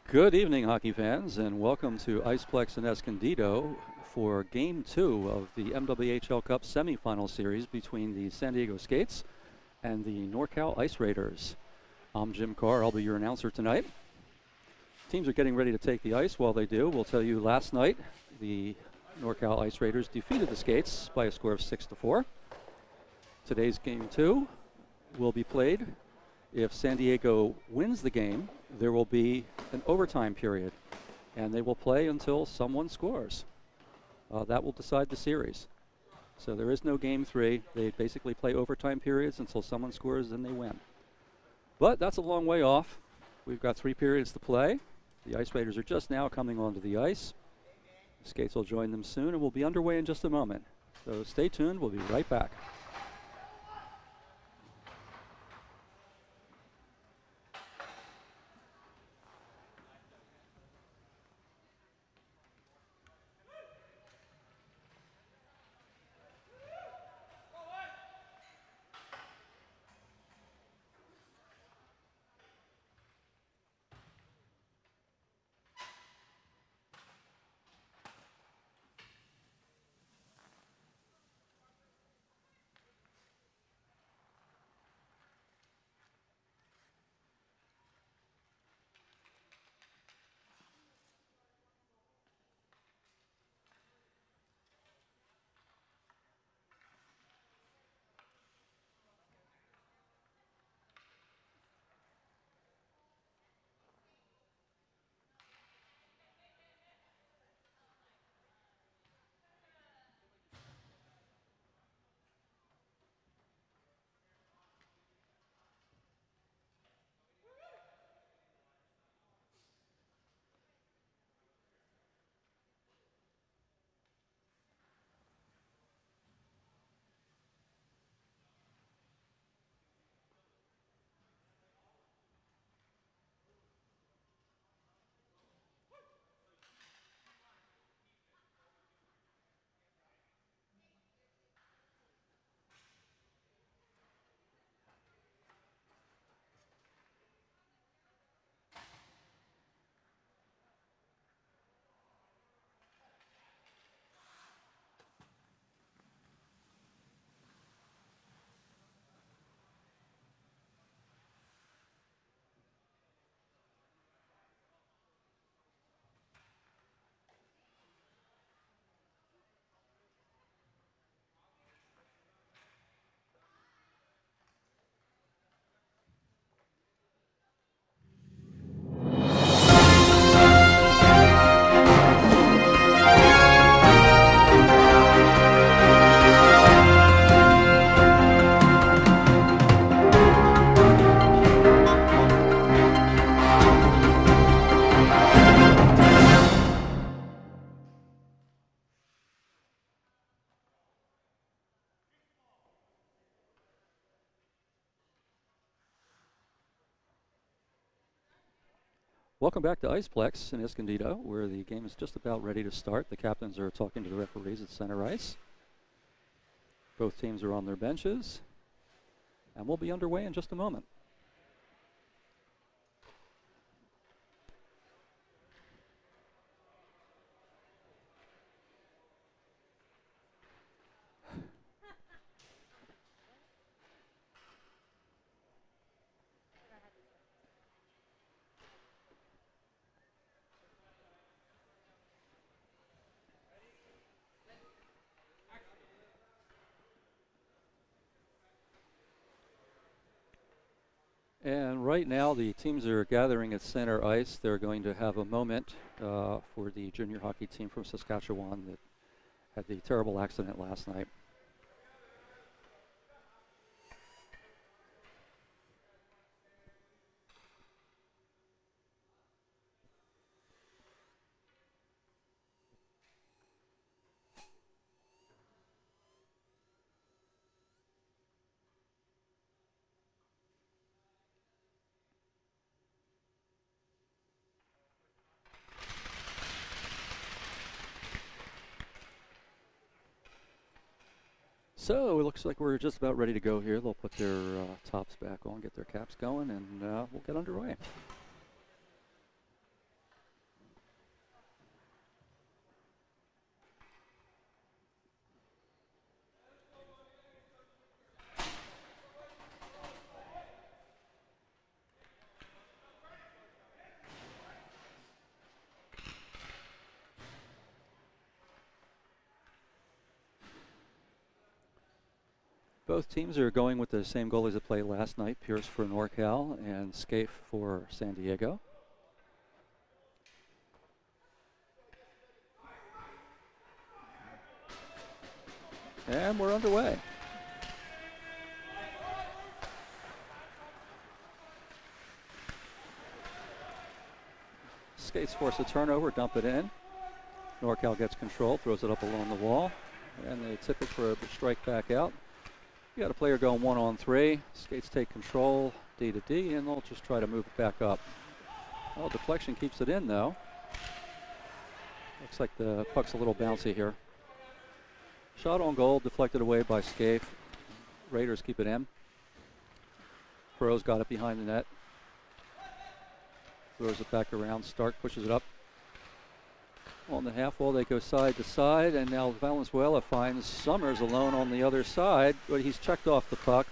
Good evening, hockey fans, and welcome to Iceplex in Escondido for Game 2 of the MWHL Cup semifinal series between the San Diego Skates and the NorCal Ice Raiders. I'm Jim Carr. I'll be your announcer tonight. Teams are getting ready to take the ice. While they do, we'll tell you last night the NorCal Ice Raiders defeated the Skates by a score of 6-4. Today's Game 2 will be played. If San Diego wins the game, there will be an overtime period, and they will play until someone scores. That will decide the series. So there is no Game 3. They basically play overtime periods until someone scores, and they win. But that's a long way off. We've got 3 periods to play. The Ice Raiders are just now coming onto the ice. The Skates will join them soon, and we'll be underway in just a moment. So stay tuned. We'll be right back. Welcome back to Iceplex in Escondido, where the game is just about ready to start. The captains are talking to the referees at center ice. Both teams are on their benches, and we'll be underway in just a moment. And right now, the teams are gathering at center ice. They're going to have a moment for the junior hockey team from Saskatchewan that had the terrible accident last night. So it looks like we're just about ready to go here. They'll put their tops back on, get their caps going, and we'll get underway. Both teams are going with the same goalies that played last night, Pierce for NorCal and Scaife for San Diego. And we're underway. Skates force a turnover, dump it in. NorCal gets control, throws it up along the wall, and they tip it for a strike back out. You got a player going 1-on-3. Skates take control, D to D, and they'll just try to move it back up. Well, deflection keeps it in, though. Looks like the puck's a little bouncy here. Shot on goal, deflected away by Scaife. Raiders keep it in. Pros got it behind the net. Throws it back around. Stark pushes it up. On the half wall, they go side to side, and now Valenzuela finds Summers alone on the other side, but he's checked off the puck.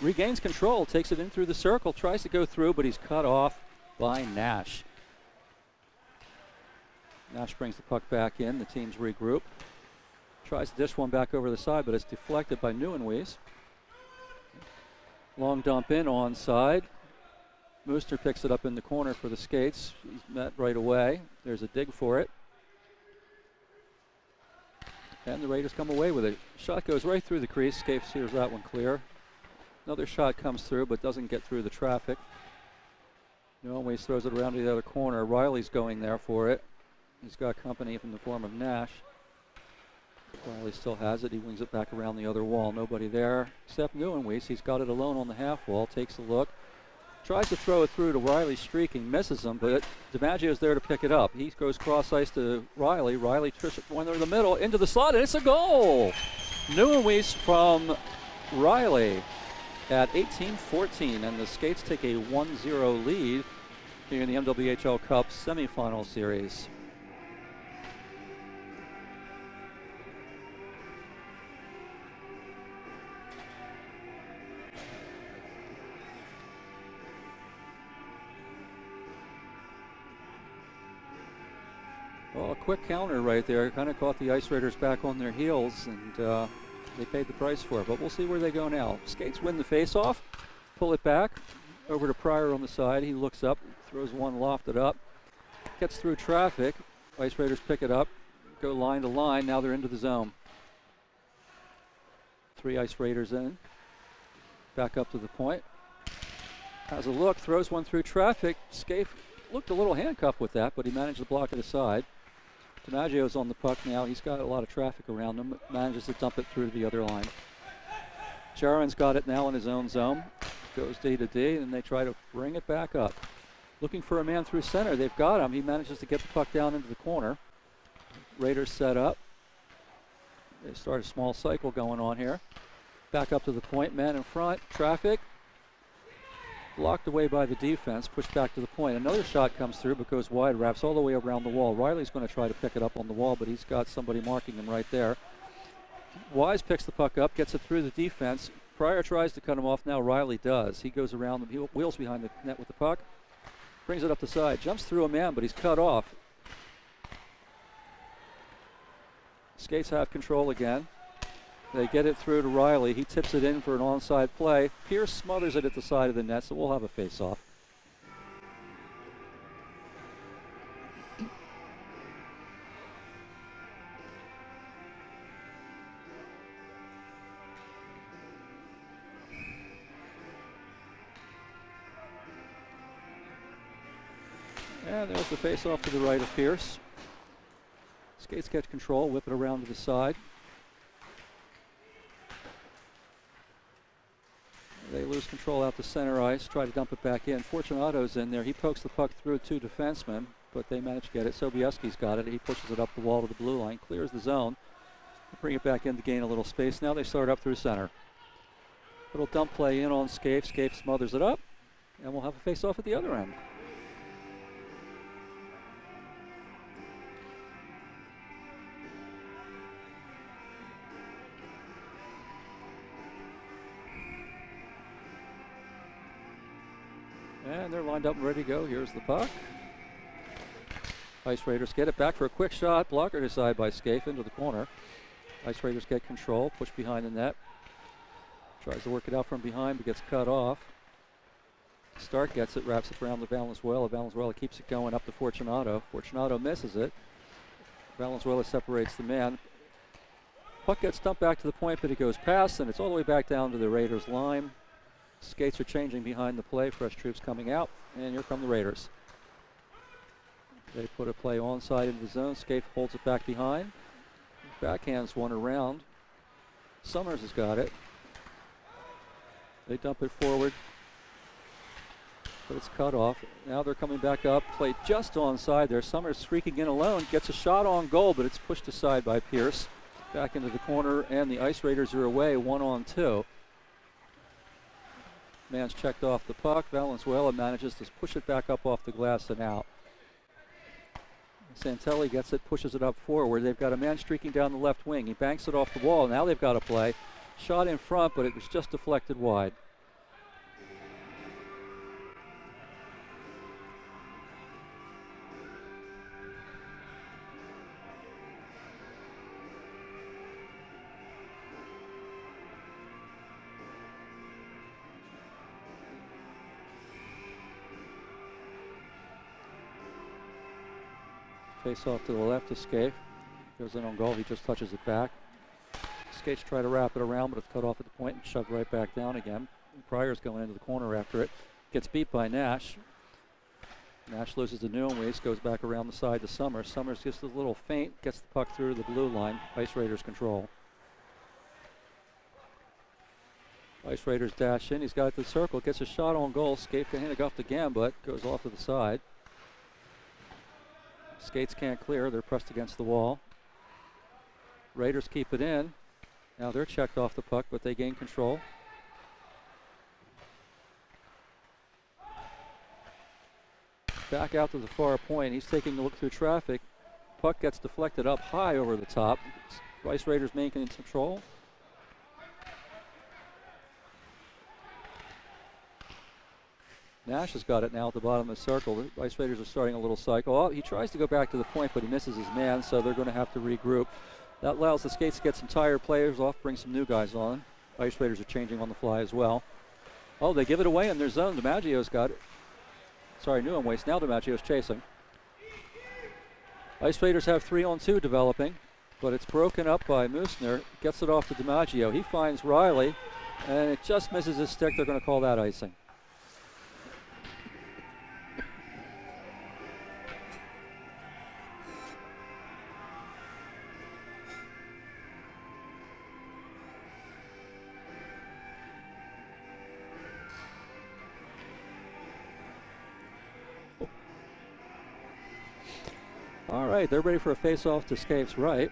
Regains control, takes it in through the circle, tries to go through, but he's cut off by Nash. Nash brings the puck back in. The teams regroup. Tries to dish one back over the side, but it's deflected by Nieuwenhuis. Long dump in onside. Mooster picks it up in the corner for the Skates. He's met right away. There's a dig for it. And the Raiders come away with it. Shot goes right through the crease. Scaife steers that one clear. Another shot comes through, but doesn't get through the traffic. Nieuwenhuis throws it around to the other corner. Riley's going there for it. He's got company from the form of Nash. Riley still has it. He wings it back around the other wall. Nobody there except Nieuwenhuis. He's got it alone on the half wall. Takes a look. Tries to throw it through to Riley, streaking, misses him, but DiMaggio's there to pick it up. He goes cross ice to Riley. Riley tries it one in the middle, into the slot, and it's a goal! Nieuwenhuis from Riley at 18-14, and the Skates take a 1-0 lead here in the MWHL Cup semifinal series. Well, a quick counter right there. Kind of caught the Ice Raiders back on their heels, and they paid the price for it. But we'll see where they go now. Skates win the face-off, pull it back over to Pryor on the side. He looks up, throws one lofted up, gets through traffic. Ice Raiders pick it up, go line to line. Now they're into the zone. 3 Ice Raiders in. Back up to the point. Has a look, throws one through traffic. Scaife looked a little handcuffed with that, but he managed to block it aside. DiMaggio's on the puck now. He's got a lot of traffic around him, manages to dump it through to the other line. Jaron's got it now in his own zone. Goes D to D, and they try to bring it back up. Looking for a man through center. They've got him. He manages to get the puck down into the corner. Raiders set up. They start a small cycle going on here. Back up to the point, man in front, traffic. Blocked away by the defense, pushed back to the point. Another shot comes through but goes wide, wraps all the way around the wall. Riley's going to try to pick it up on the wall, but he's got somebody marking him right there. Wise picks the puck up, gets it through the defense. Pryor tries to cut him off. Now Riley does. He goes around him, he wheels behind the net with the puck, brings it up the side, jumps through a man, but he's cut off. Skates have control again. They get it through to Riley. He tips it in for an onside play. Pierce smothers it at the side of the net, so we'll have a face-off. And there's the face-off to the right of Pierce. Skates get control, whip it around to the side. They lose control out to center ice, try to dump it back in. Fortunato's in there. He pokes the puck through 2 defensemen, but they manage to get it. Sobieski's got it. He pushes it up the wall to the blue line, clears the zone. Bring it back in to gain a little space. Now they start up through center. Little dump play in on Scaife. Scaife smothers it up, and we'll have a face-off at the other end. And they're lined up and ready to go. Here's the puck. Ice Raiders get it back for a quick shot. Blocker to side by Scaife into the corner. Ice Raiders get control, push behind the net. Tries to work it out from behind, but gets cut off. Stark gets it, wraps it around to Valenzuela. Valenzuela keeps it going up to Fortunato. Fortunato misses it. Valenzuela separates the man. Puck gets dumped back to the point, but it goes past, and it's all the way back down to the Raiders' line. Skates are changing behind the play. Fresh troops coming out, and here come the Raiders. They put a play onside into the zone. Skate holds it back behind. Backhands one around. Summers has got it. They dump it forward, but it's cut off. Now they're coming back up. Played just onside there. Summers streaking in alone. Gets a shot on goal, but it's pushed aside by Pierce. Back into the corner, and the Ice Raiders are away 1-on-2. Man's checked off the puck. Valenzuela manages to push it back up off the glass and out. Santelli gets it, pushes it up forward. They've got a man streaking down the left wing. He banks it off the wall. Now they've got a play. Shot in front, but it was just deflected wide. Face off to the left of Scaife. Goes in on goal. He just touches it back. Skates try to wrap it around, but it's cut off at the point and shoved right back down again. Pryor's going into the corner after it. Gets beat by Nash. Nash loses the new waist, goes back around the side to Summers. Summers gets a little feint, gets the puck through the blue line. Ice Raiders control. Ice Raiders dash in. He's got it to the circle. Gets a shot on goal. Skate can hit it off the gambit. Goes off to the side. Skates can't clear. They're pressed against the wall. Raiders keep it in. Now they're checked off the puck, but they gain control. Back out to the far point. He's taking a look through traffic. Puck gets deflected up high over the top. Ice Raiders making control. Nash has got it now at the bottom of the circle. The Ice Raiders are starting a little cycle. Oh, he tries to go back to the point, but he misses his man, so they're going to have to regroup. That allows the Skates to get some tired players off, bring some new guys on. Ice Raiders are changing on the fly as well. Oh, they give it away in their zone. DiMaggio's got it. Sorry, new on waste. Now DiMaggio's chasing. Ice Raiders have 3-on-2 developing, but it's broken up by Musner. Gets it off to DiMaggio. He finds Riley, and it just misses his stick. They're going to call that icing. All right, they're ready for a face-off to Scaife's right.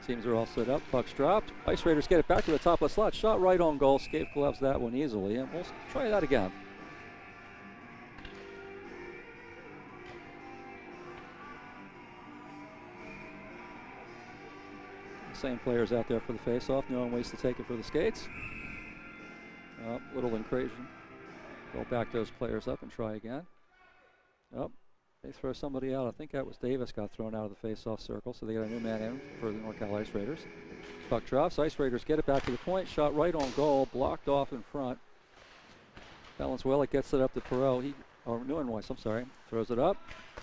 Teams are all set up. Puck's dropped. Ice Raiders get it back to the top of the slot. Shot right on goal. Scaife gloves that one easily, and we'll try that again. Same players out there for the face-off. No one waits to take it for the Skates. Little incursion. They'll back those players up and try again. They throw somebody out. I think that was Davis got thrown out of the face-off circle, so they got a new man in for the NorCal Ice Raiders. Puck drops. Ice Raiders get it back to the point. Shot right on goal. Blocked off in front. Valenzuela gets it up to Perot. Throws it up.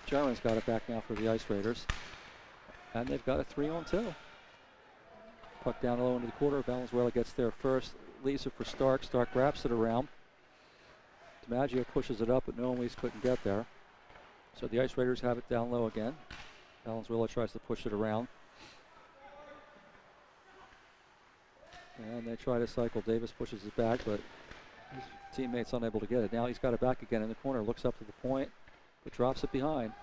Jaron's got it back now for the Ice Raiders. And they've got a 3-on-2. Puck down low into the quarter. Valenzuela gets there first. Leaves it for Stark. Stark wraps it around. DiMaggio pushes it up, but no one couldn't get there. So the Ice Raiders have it down low again. Valenzuela tries to push it around. And they try to cycle. Davis pushes it back, but his teammate's unable to get it. Now he's got it back again in the corner. Looks up to the point, but drops it behind.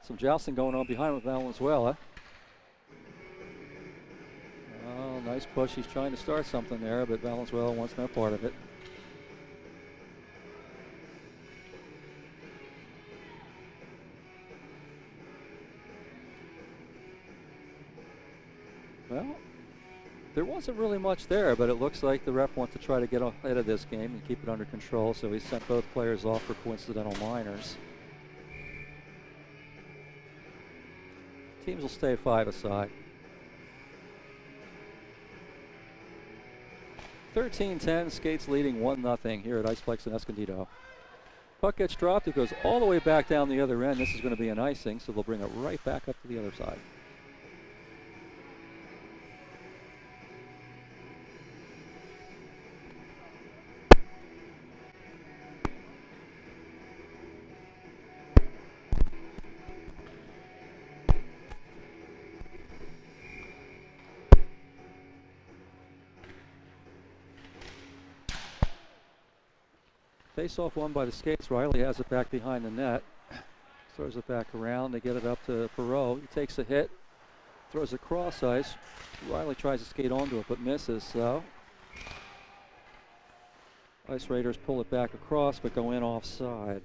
Some jousting going on behind with Valenzuela. Oh, nice push. He's trying to start something there, but Valenzuela wants no part of it. Well, there wasn't really much there, but it looks like the ref wants to try to get ahead of this game and keep it under control, so he sent both players off for coincidental minors. Teams will stay 5 aside. 13-10, Skates leading 1-0 here at Iceplex in Escondido. Puck gets dropped, it goes all the way back down the other end. This is going to be an icing, so they'll bring it right back up to the other side. Face-off won by the Skates. Riley has it back behind the net. Throws it back around. They get it up to Perot. He takes a hit. Throws it cross ice. Riley tries to skate onto it but misses. So Ice Raiders pull it back across but go in offside.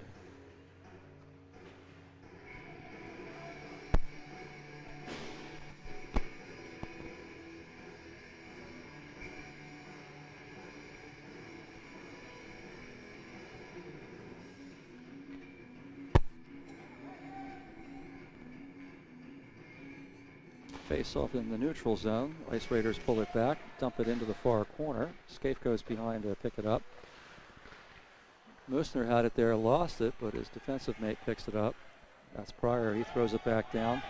Face off in the neutral zone. Ice Raiders pull it back, dump it into the far corner. Scaife goes behind to pick it up. Moosner had it there, lost it, but his defensive mate picks it up. That's Pryor. He throws it back down.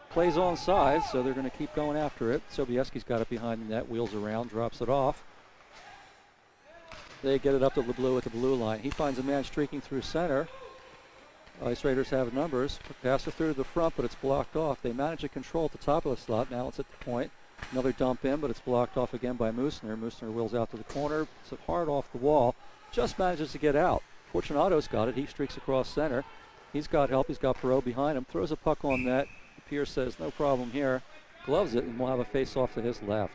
Plays on side, so they're going to keep going after it. Sobieski's got it behind the net, wheels around, drops it off. They get it up to LeBlue at the blue line. He finds a man streaking through center. Ice Raiders have numbers. Pass it through the front, but it's blocked off. They manage to control at the top of the slot. Now it's at the point. Another dump in, but it's blocked off again by Moosner. Moosner wheels out to the corner. It's hard off the wall. Just manages to get out. Fortunato's got it. He streaks across center. He's got help. He's got Perot behind him. Throws a puck on net. Pierce says, no problem here. Gloves it, and we'll have a face-off to his left.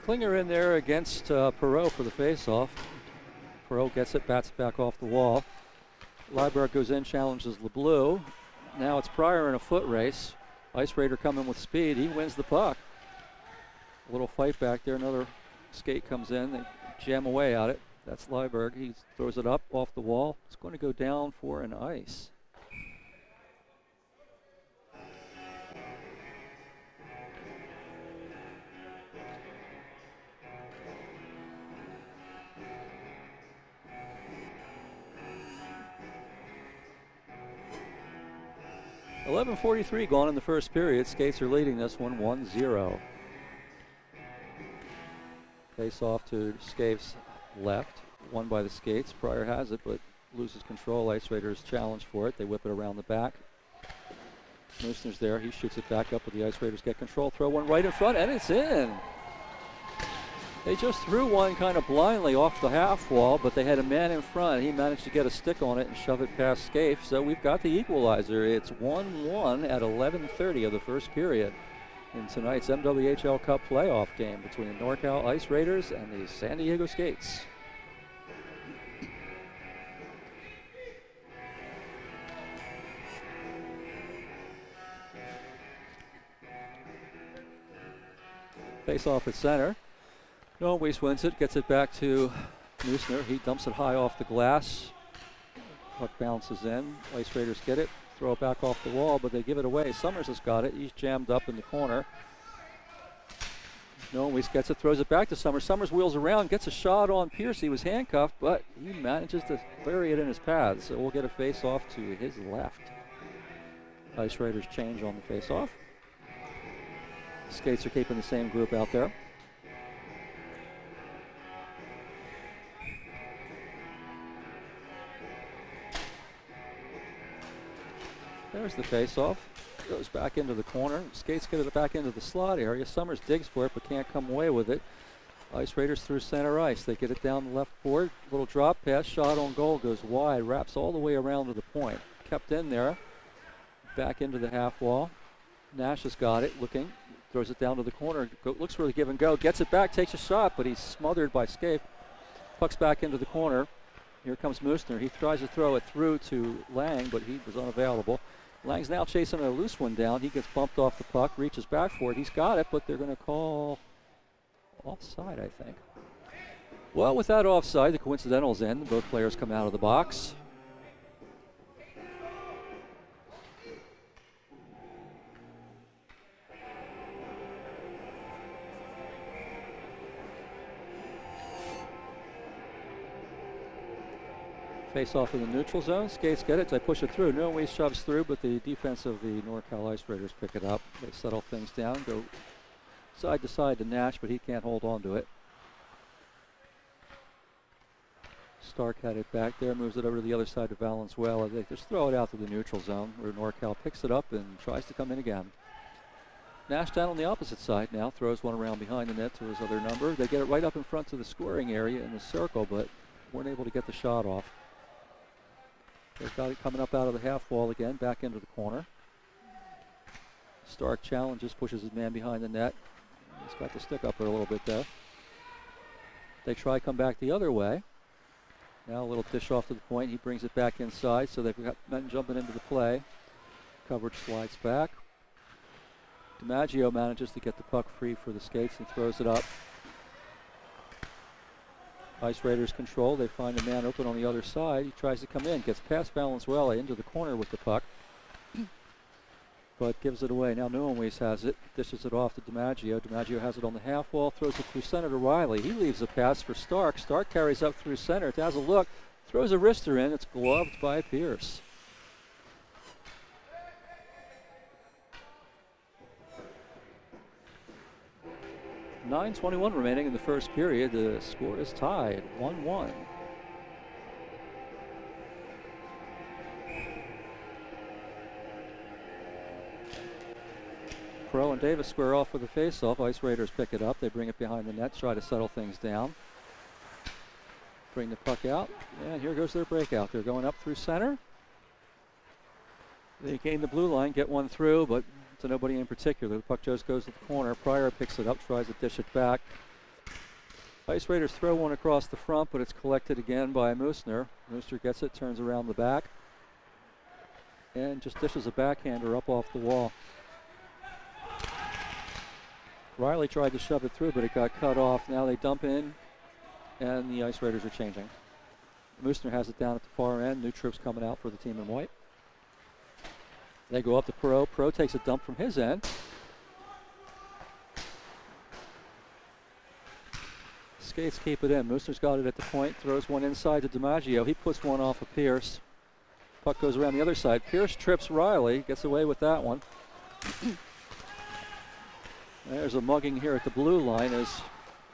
Klinger in there against Perot for the face-off. Perot gets it, bats it back off the wall. Liebert goes in, challenges LeBlue. Now it's Pryor in a foot race. Ice Raider coming with speed. He wins the puck. A little fight back there. Another skate comes in. They jam away at it. That's Liebert. He throws it up off the wall. It's going to go down for an ice. .11:43 gone in the first period. Skates are leading this one 1-0. Face off to Scaife's left. Won by the Skates. Pryor has it, but loses control. Ice Raiders challenge for it. They whip it around the back. Moosner's there. He shoots it back up, but the Ice Raiders get control. Throw one right in front, and it's in. They just threw one kind of blindly off the half wall, but they had a man in front. He managed to get a stick on it and shove it past Scaife. So we've got the equalizer. It's 1-1 at 11:30 of the first period in tonight's MWHL Cup Playoff game between the NorCal Ice Raiders and the San Diego Skates. Face off at center. Weiss wins it, gets it back to Moosner. He dumps it high off the glass. Puck bounces in. Ice Raiders get it, throw it back off the wall, but they give it away. Summers has got it. He's jammed up in the corner. Weiss gets it, throws it back to Summers. Summers wheels around, gets a shot on Pierce. He was handcuffed, but he manages to bury it in his path. So we'll get a face-off to his left. Ice Raiders change on the face-off. Skates are keeping the same group out there. There's the face-off. Goes back into the corner. Skates get it back into the slot area. Summers digs for it but can't come away with it. Ice Raiders through center ice. They get it down the left board. Little drop pass. Shot on goal. Goes wide. Wraps all the way around to the point. Kept in there. Back into the half wall. Nash has got it. Looking. Throws it down to the corner. Looks for the give and go. Gets it back. Takes a shot, but he's smothered by Scaife. Puck's back into the corner. Here comes Moosner. He tries to throw it through to Lang, but he was unavailable. Lang's now chasing a loose one down. He gets bumped off the puck, reaches back for it. He's got it, but they're going to call offside, I think. Well, with that offside, the coincidental's in. Both players come out of the box. Face off in the neutral zone. Skates get it. They push it through. No way shoves through, but the defense of the NorCal Ice Raiders pick it up. They settle things down, go side to side to Nash, but he can't hold on to it. Stark had it back there, moves it over to the other side to Valenzuela. They just throw it out to the neutral zone where NorCal picks it up and tries to come in again. Nash down on the opposite side now, throws one around behind the net to his other number. They get it right up in front to the scoring area in the circle, but weren't able to get the shot off. They've got it coming up out of the half wall again, back into the corner. Stark challenges, pushes his man behind the net. He's got the stick up there a little bit there. They try come back the other way. Now a little dish off to the point. He brings it back inside, so they've got men jumping into the play. Coverage slides back. DiMaggio manages to get the puck free for the skates and throws it up. Ice Raiders control. They find a man open on the other side. He tries to come in, gets past Valenzuela into the corner with the puck, but gives it away. Now Nuanwees has it, dishes it off to DiMaggio. DiMaggio has it on the half wall, throws it through center to Riley. He leaves a pass for Stark. Stark carries up through center, has a look, throws a wrister in. It's gloved by Pierce. .9:21 remaining in the first period. The score is tied, 1-1. Pro and Davis square off with the face-off. Ice Raiders pick it up. They bring it behind the net, try to settle things down. Bring the puck out, and here goes their breakout. They're going up through center. They gain the blue line, get one through, but to nobody in particular. The puck just goes to the corner. Pryor picks it up, tries to dish it back. Ice Raiders throw one across the front, but it's collected again by Moosner. Moosner gets it, turns around the back, and just dishes a backhander up off the wall. Riley tried to shove it through, but it got cut off. Now they dump in, and the Ice Raiders are changing. Moosner has it down at the far end. New troops coming out for the team in white. They go up to Pro. Pro takes a dump from his end. Skates keep it in. Moosner's got it at the point. Throws one inside to DiMaggio. He puts one off of Pierce. Puck goes around the other side. Pierce trips Riley. Gets away with that one. There's a mugging here at the blue line as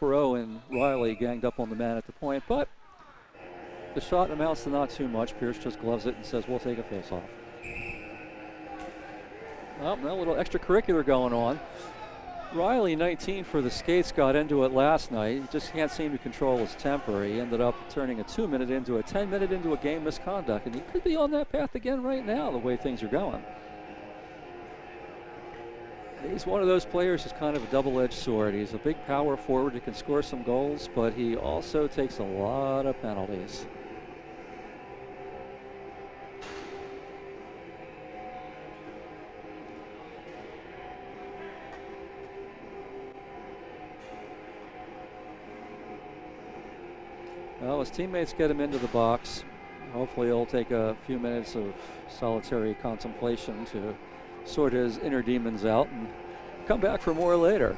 Perot and Riley ganged up on the man at the point. But the shot amounts to not too much. Pierce just gloves it and says, we'll take a face-off. Well, a little extracurricular going on. Riley, 19 for the Skates, got into it last night. He just can't seem to control his temper. He ended up turning a 2-minute into a 10-minute into a game misconduct, and he could be on that path again right now, the way things are going. He's one of those players who's kind of a double-edged sword. He's a big power forward who can score some goals, but he also takes a lot of penalties. Well, his teammates get him into the box. Hopefully he'll take a few minutes of solitary contemplation to sort his inner demons out and come back for more later.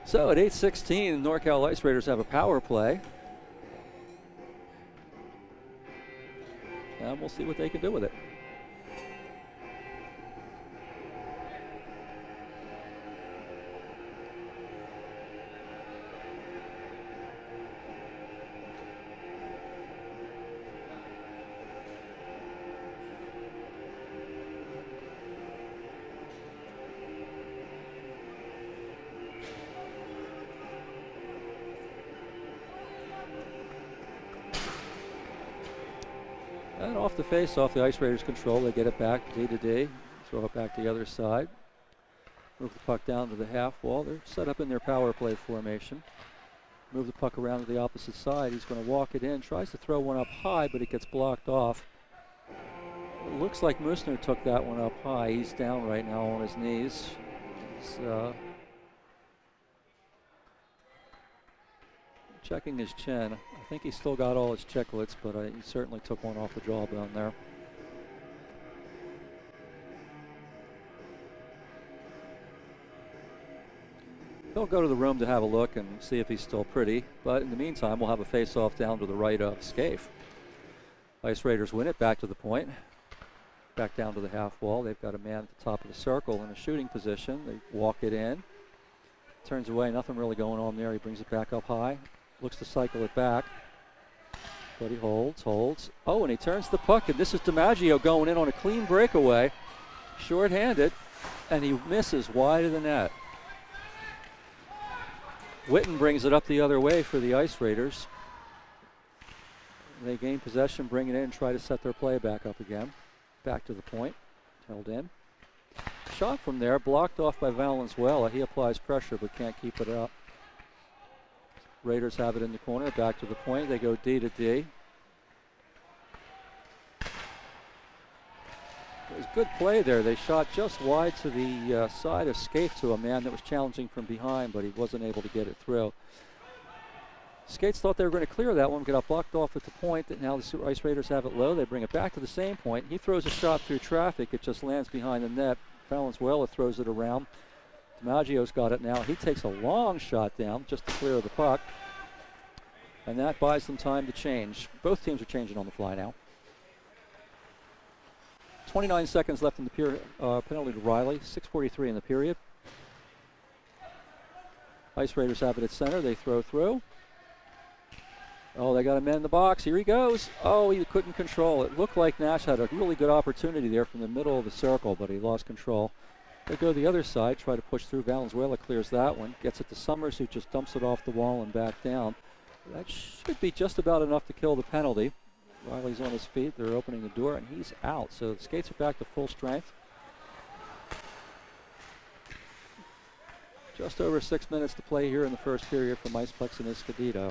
So at 8:16, NorCal Ice Raiders have a power play. And we'll see what they can do with it. And off the face-off, the Ice Raiders control. They get it back D to D. Throw it back to the other side. Move the puck down to the half wall. They're set up in their power play formation. Move the puck around to the opposite side. He's going to walk it in. Tries to throw one up high, but it gets blocked off. It looks like Moosner took that one up high. He's down right now on his knees. checking his chin. I think he still got all his chiclets, but he certainly took one off the jawbone there. He'll go to the room to have a look and see if he's still pretty, but in the meantime, we'll have a face-off down to the right of Scaife. Ice Raiders win it, back to the point. Back down to the half wall. They've got a man at the top of the circle in a shooting position. They walk it in. Turns away, nothing really going on there. He brings it back up high. Looks to cycle it back. But he holds. Oh, and he turns the puck, and this is DiMaggio going in on a clean breakaway. Short-handed, and he misses wide of the net. Witten brings it up the other way for the Ice Raiders. They gain possession, bring it in, and try to set their play back up again. Back to the point, held in. Shot from there, blocked off by Valenzuela. He applies pressure but can't keep it up. Raiders have it in the corner, back to the point. They go D to D. It was good play there. They shot just wide to the side of Scaife to a man that was challenging from behind, but he wasn't able to get it through. Skates thought they were going to clear that one, got blocked off at the point. Now the Ice Raiders have it low. They bring it back to the same point. He throws a shot through traffic. It just lands behind the net. Valenzuela throws it around. DiMaggio's got it now. He takes a long shot down just to clear the puck. And that buys them time to change. Both teams are changing on the fly now. 29 seconds left in the penalty to Riley. 6:43 in the period. Ice Raiders have it at center. They throw through. Oh, they got a man in the box. Here he goes. Oh, he couldn't control it. Looked like Nash had a really good opportunity there from the middle of the circle, but he lost control. They go the other side, try to push through. Valenzuela clears that one. Gets it to Summers, who just dumps it off the wall and back down. That should be just about enough to kill the penalty. Riley's on his feet. They're opening the door, and he's out. So the Skates are back to full strength. Just over 6 minutes to play here in the first period from Iceplex and Escondido.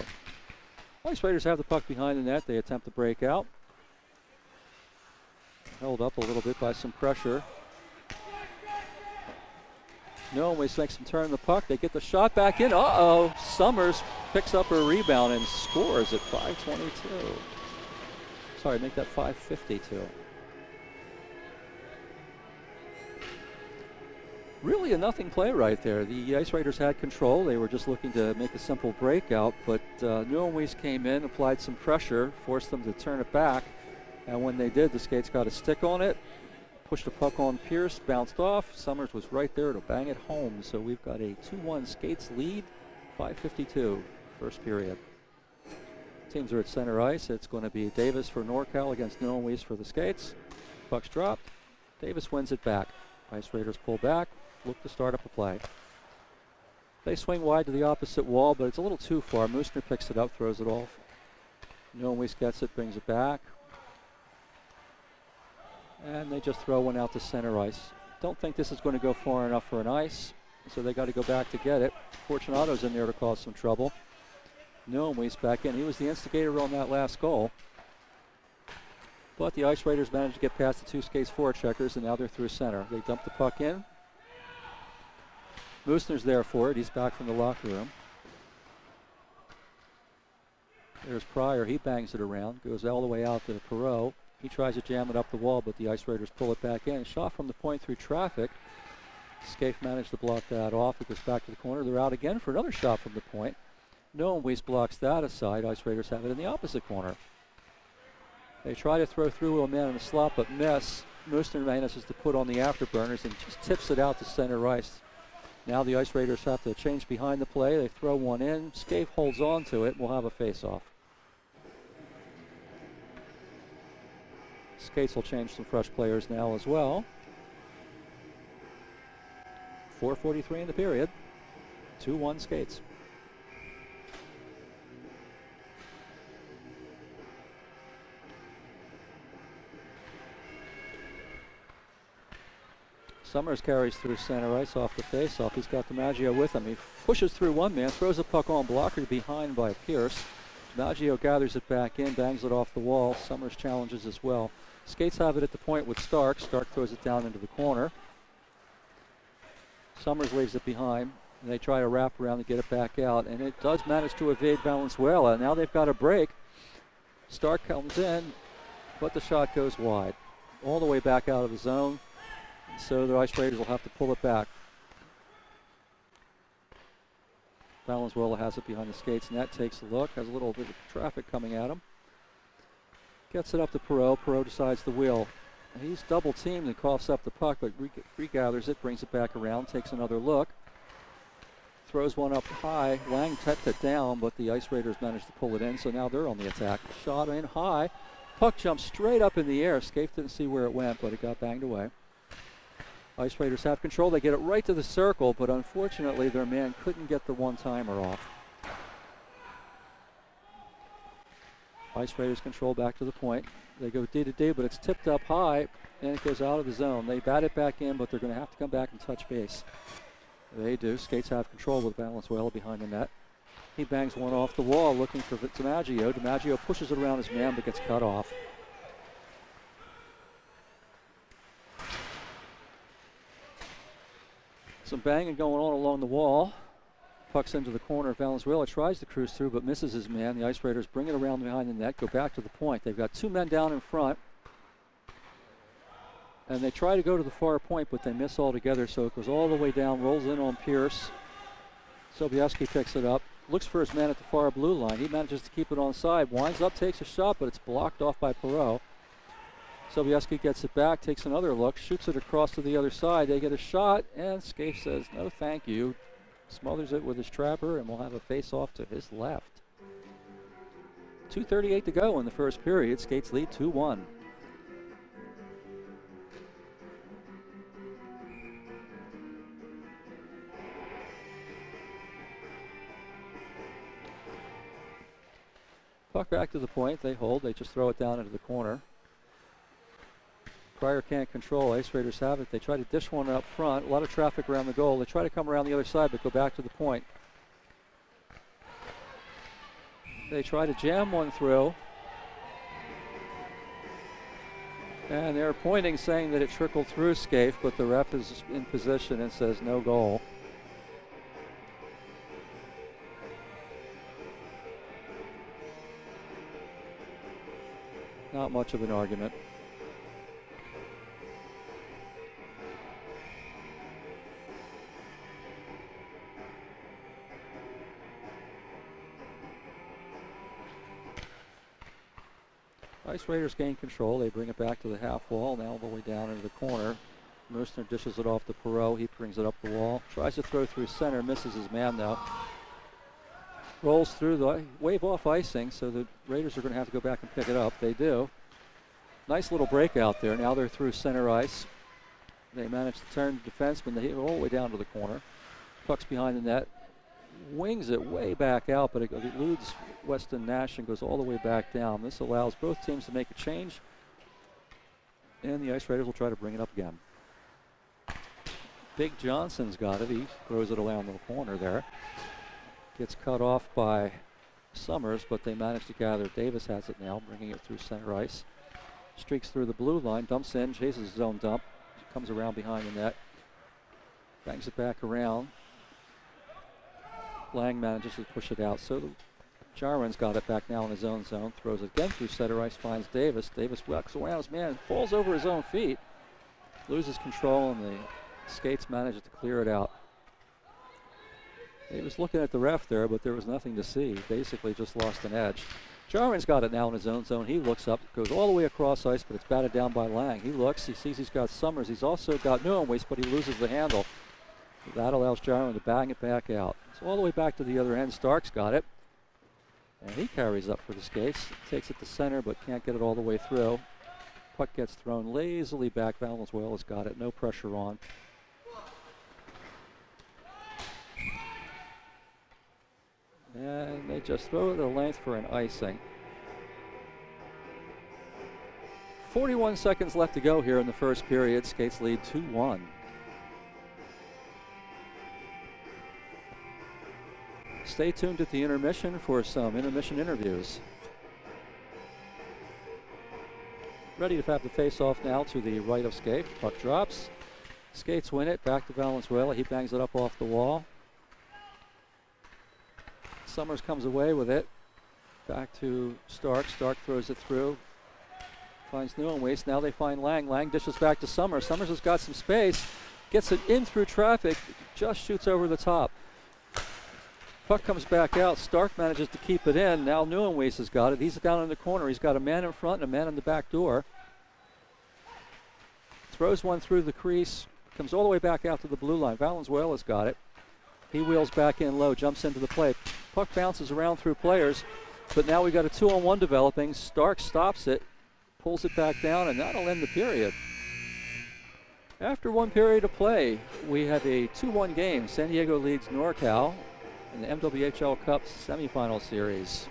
Ice Raiders have the puck behind the net. They attempt to break out. Held up a little bit by some pressure. Noemwis makes them turn the puck. They get the shot back in. Uh-oh. Summers picks up a rebound and scores at 5:22. Sorry, make that 5:52. Really a nothing play right there. The Ice Raiders had control. They were just looking to make a simple breakout, but Noemwis came in, applied some pressure, forced them to turn it back, and when they did, the Skates got a stick on it, pushed the puck on Pierce, bounced off. Summers was right there to bang it home, so we've got a 2-1 Skates lead, 5:52, first period. Teams are at center ice. It's going to be Davis for NorCal against Noemwis for the Skates. Puck's dropped. Davis wins it back. Ice Raiders pull back, look to start up a play. They swing wide to the opposite wall, but it's a little too far. Moosner picks it up, throws it off. Noemwis gets it, brings it back. And they just throw one out to center ice. Don't think this is going to go far enough for an ice, so they got to go back to get it. Fortunato's in there to cause some trouble. Noemwis back in. He was the instigator on that last goal. But the Ice Raiders managed to get past the two Skates forecheckers, and now they're through center. They dump the puck in. Moosner's there for it. He's back from the locker room. There's Pryor. He bangs it around. Goes all the way out to Perot. He tries to jam it up the wall, but the Ice Raiders pull it back in. Shot from the point through traffic. Scaife managed to block that off. It goes back to the corner. They're out again for another shot from the point. Noemwis blocks that aside. Ice Raiders have it in the opposite corner. They try to throw through a man in the slot, but miss. Moosner manages to put on the afterburners and just tips it out to center ice. Now the Ice Raiders have to change behind the play. They throw one in. Scaife holds on to it. We'll have a face-off. Skates will change some fresh players now as well. 4:43 in the period. 2-1 Skates. Summers carries through center ice off the face-off. He's got DiMaggio with him. He pushes through one man, throws a puck on blocker behind by Pierce. DiMaggio gathers it back in, bangs it off the wall. Summers challenges as well. Skates have it at the point with Stark. Stark throws it down into the corner. Summers leaves it behind. And they try to wrap around to get it back out, and it does manage to evade Valenzuela. Now they've got a break. Stark comes in, but the shot goes wide, all the way back out of the zone. So the Ice Raiders will have to pull it back. Valenzuela has it behind the skates. Net takes a look, has a little bit of traffic coming at him. Gets it up to Perot. Perot decides to wheel. He's double teamed and coughs up the puck, but regathers it, brings it back around, takes another look. Throws one up high. Lang tipped it down, but the Ice Raiders managed to pull it in, so now they're on the attack. Shot in high. Puck jumps straight up in the air. Scaife didn't see where it went, but it got banged away. Ice Raiders have control. They get it right to the circle, but unfortunately their man couldn't get the one-timer off. Ice Raiders control back to the point. They go D to D, but it's tipped up high, and it goes out of the zone. They bat it back in, but they're going to have to come back and touch base. They do. Skates have control with Valenzuela behind the net. He bangs one off the wall looking for DiMaggio. DiMaggio pushes it around his man, but gets cut off. Some banging going on along the wall. Puck's into the corner. Valenzuela tries to cruise through, but misses his man. The Ice Raiders bring it around behind the net, go back to the point. They've got two men down in front. And they try to go to the far point, but they miss altogether, so it goes all the way down, rolls in on Pierce. Sobieski picks it up, looks for his man at the far blue line. He manages to keep it on side, winds up, takes a shot, but it's blocked off by Perot. Sobieski gets it back, takes another look, shoots it across to the other side. They get a shot, and Scaife says, no thank you. Smothers it with his trapper, and we'll have a face-off to his left. 2:38 to go in the first period. Skates lead 2-1. Puck back to the point. They hold. They just throw it down into the corner. Pryor can't control. Ice Raiders have it. They try to dish one up front. A lot of traffic around the goal. They try to come around the other side, but go back to the point. They try to jam one through. And they're pointing, saying that it trickled through Scaife, but the ref is in position and says no goal. Not much of an argument. Ice Raiders gain control. They bring it back to the half wall, now all the way down into the corner. Mercer dishes it off to Perot. He brings it up the wall. Tries to throw through center, misses his man though. Rolls through the wave off icing, so the Raiders are going to have to go back and pick it up. They do. Nice little break out there. Now they're through center ice. They manage to turn the defenseman. They hit all the way down to the corner. Puck's behind the net. Wings it way back out, but it eludes Weston Nash and goes all the way back down. This allows both teams to make a change, and the Ice Raiders will try to bring it up again. Big Johnson's got it. He throws it around the corner there. Gets cut off by Summers, but they manage to gather. Davis has it now, bringing it through center ice. Streaks through the blue line, dumps in, chases his own dump, comes around behind the net, bangs it back around. Lang manages to push it out, so Jarwin's got it back now in his own zone, throws it again through center ice, finds Davis. Davis walks around his man, falls over his own feet, loses control, and the Skates manages to clear it out. He was looking at the ref there, but there was nothing to see. Basically just lost an edge. Jarwin's got it now in his own zone. He looks up, goes all the way across ice, but it's batted down by Lang. He looks, he sees he's got Summers. He's also got Neuenhuis, but he loses the handle. That allows Jarwin to bang it back out. So all the way back to the other end. Stark's got it. And he carries up for the Skates. Takes it to center, but can't get it all the way through. Puck gets thrown lazily back. Valenzuela's got it. No pressure on. And they just throw it to the length for an icing. 41 seconds left to go here in the first period. Skates lead 2-1. Stay tuned at the intermission for some intermission interviews. Ready to have the face-off now to the right of Scaife. Puck drops. Skates win it. Back to Valenzuela. He bangs it up off the wall. Summers comes away with it. Back to Stark. Stark throws it through. Finds Neuenhuis. Now they find Lang. Lang dishes back to Summers. Summers has got some space. Gets it in through traffic. Just shoots over the top. Puck comes back out. Stark manages to keep it in. Now Neuenhuis has got it. He's down in the corner. He's got a man in front and a man in the back door. Throws one through the crease. Comes all the way back out to the blue line. Valenzuela's got it. He wheels back in low. Jumps into the play. Puck bounces around through players. But now we've got a 2-on-1 developing. Stark stops it. Pulls it back down, and that'll end the period. After one period of play, we have a 2-1 game. San Diego leads NorCal in the MWHL Cup semifinal series.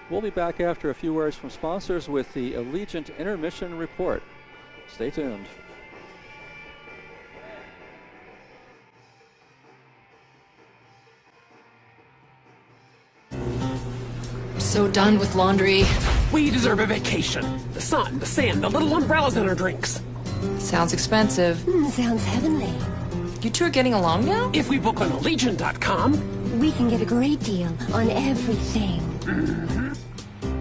We'll be back after a few words from sponsors with the Allegiant Intermission Report. Stay tuned. So done with laundry. We deserve a vacation. The sun, the sand, the little umbrellas in our drinks. Sounds expensive. Sounds heavenly. You two are getting along now? If we book on Allegiant.com, We can get a great deal on everything.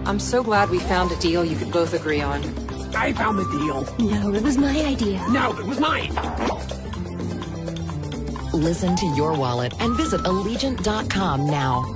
I'm so glad we found a deal you could both agree on. I found the deal. No, it was my idea. No, it was mine. Listen to your wallet and visit Allegiant.com now.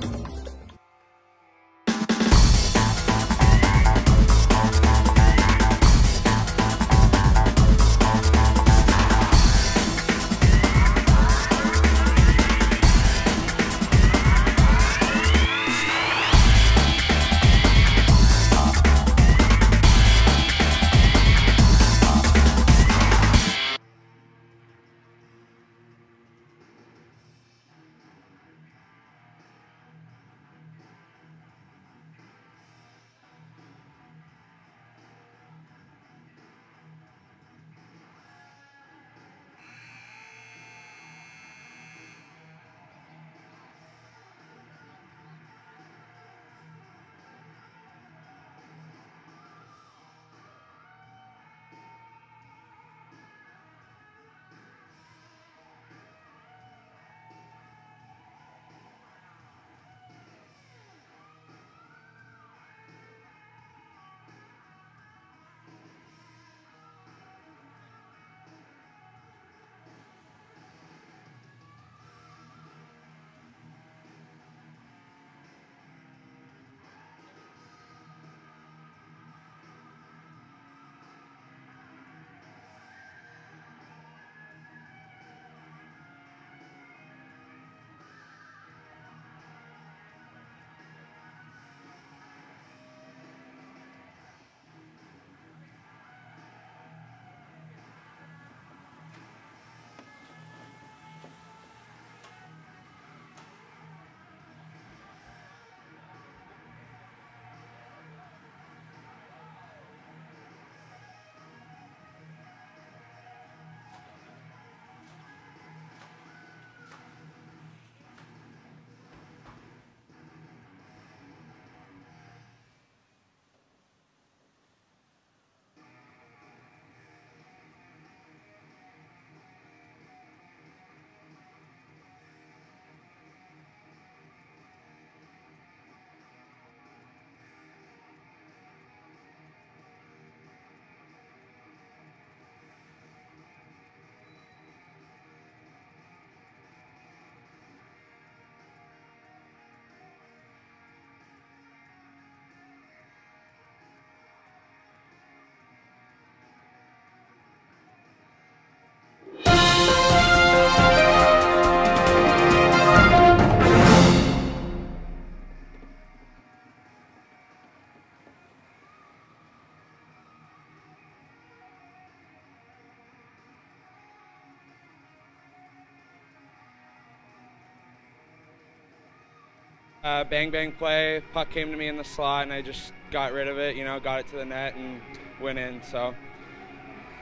Bang bang play, puck came to me in the slot and I just got rid of it, got it to the net and went in, so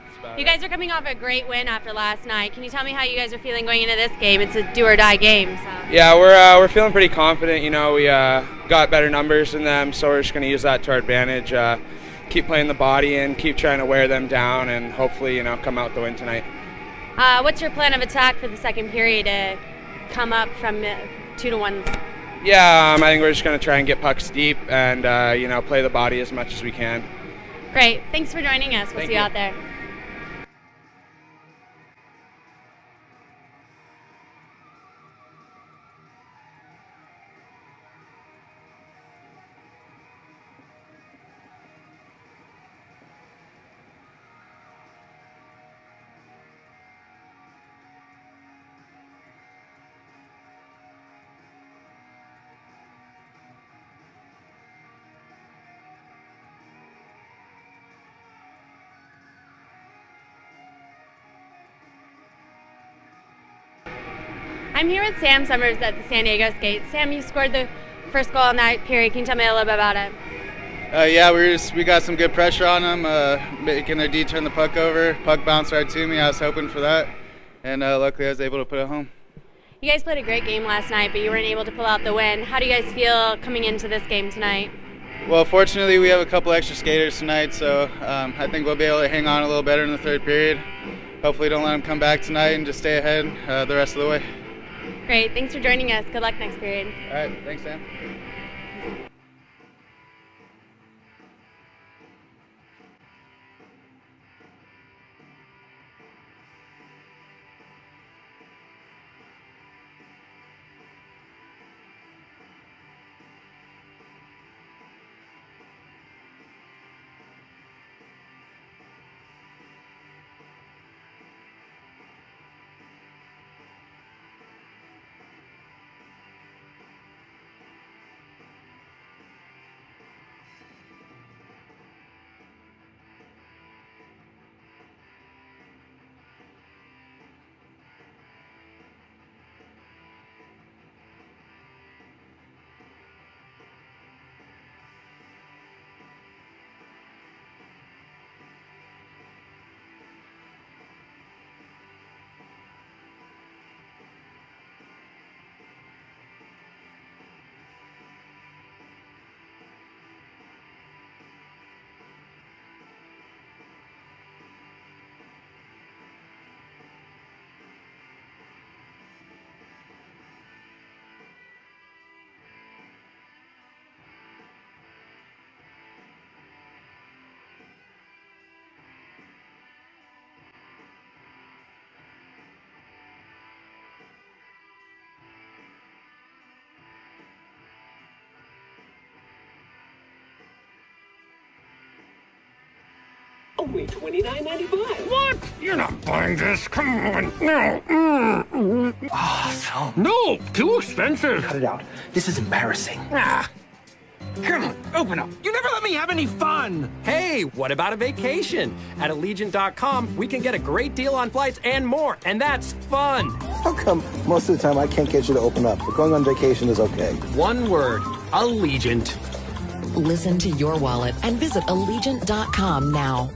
that's about You guys are coming off a great win after last night. Can you tell me how you guys are feeling going into this game? It's a do or die game. So. Yeah, we're feeling pretty confident, we got better numbers than them, so we're just going to use that to our advantage, keep playing the body and keep trying to wear them down and hopefully, come out the win tonight. What's your plan of attack for the second period? come up from 2-1? Yeah, I think we're just going to try and get pucks deep and, play the body as much as we can. Great. Thanks for joining us. We'll see you out there. I'm here with Sam Summers at the San Diego Skate. Sam, you scored the first goal in that period. Can you tell me a little bit about it? Yeah, we got some good pressure on them, making their D turn the puck over. Puck bounced right to me. I was hoping for that, and luckily I was able to put it home. You guys played a great game last night, but you weren't able to pull out the win. How do you guys feel coming into this game tonight? Well, fortunately, we have a couple extra skaters tonight, so I think we'll be able to hang on a little better in the third period. Hopefully don't let them come back tonight and just stay ahead the rest of the way. Great. Thanks for joining us. Good luck next period. All right. Thanks, Sam. Only $29.95. What? You're not buying this. Come on. No. Awesome. No, too expensive. Cut it out. This is embarrassing. Ah. Come on, open up. You never let me have any fun. Hey, what about a vacation? At Allegiant.com, we can get a great deal on flights and more, and that's fun. How come most of the time I can't get you to open up, but going on vacation is okay? One word, Allegiant. Listen to your wallet and visit Allegiant.com now.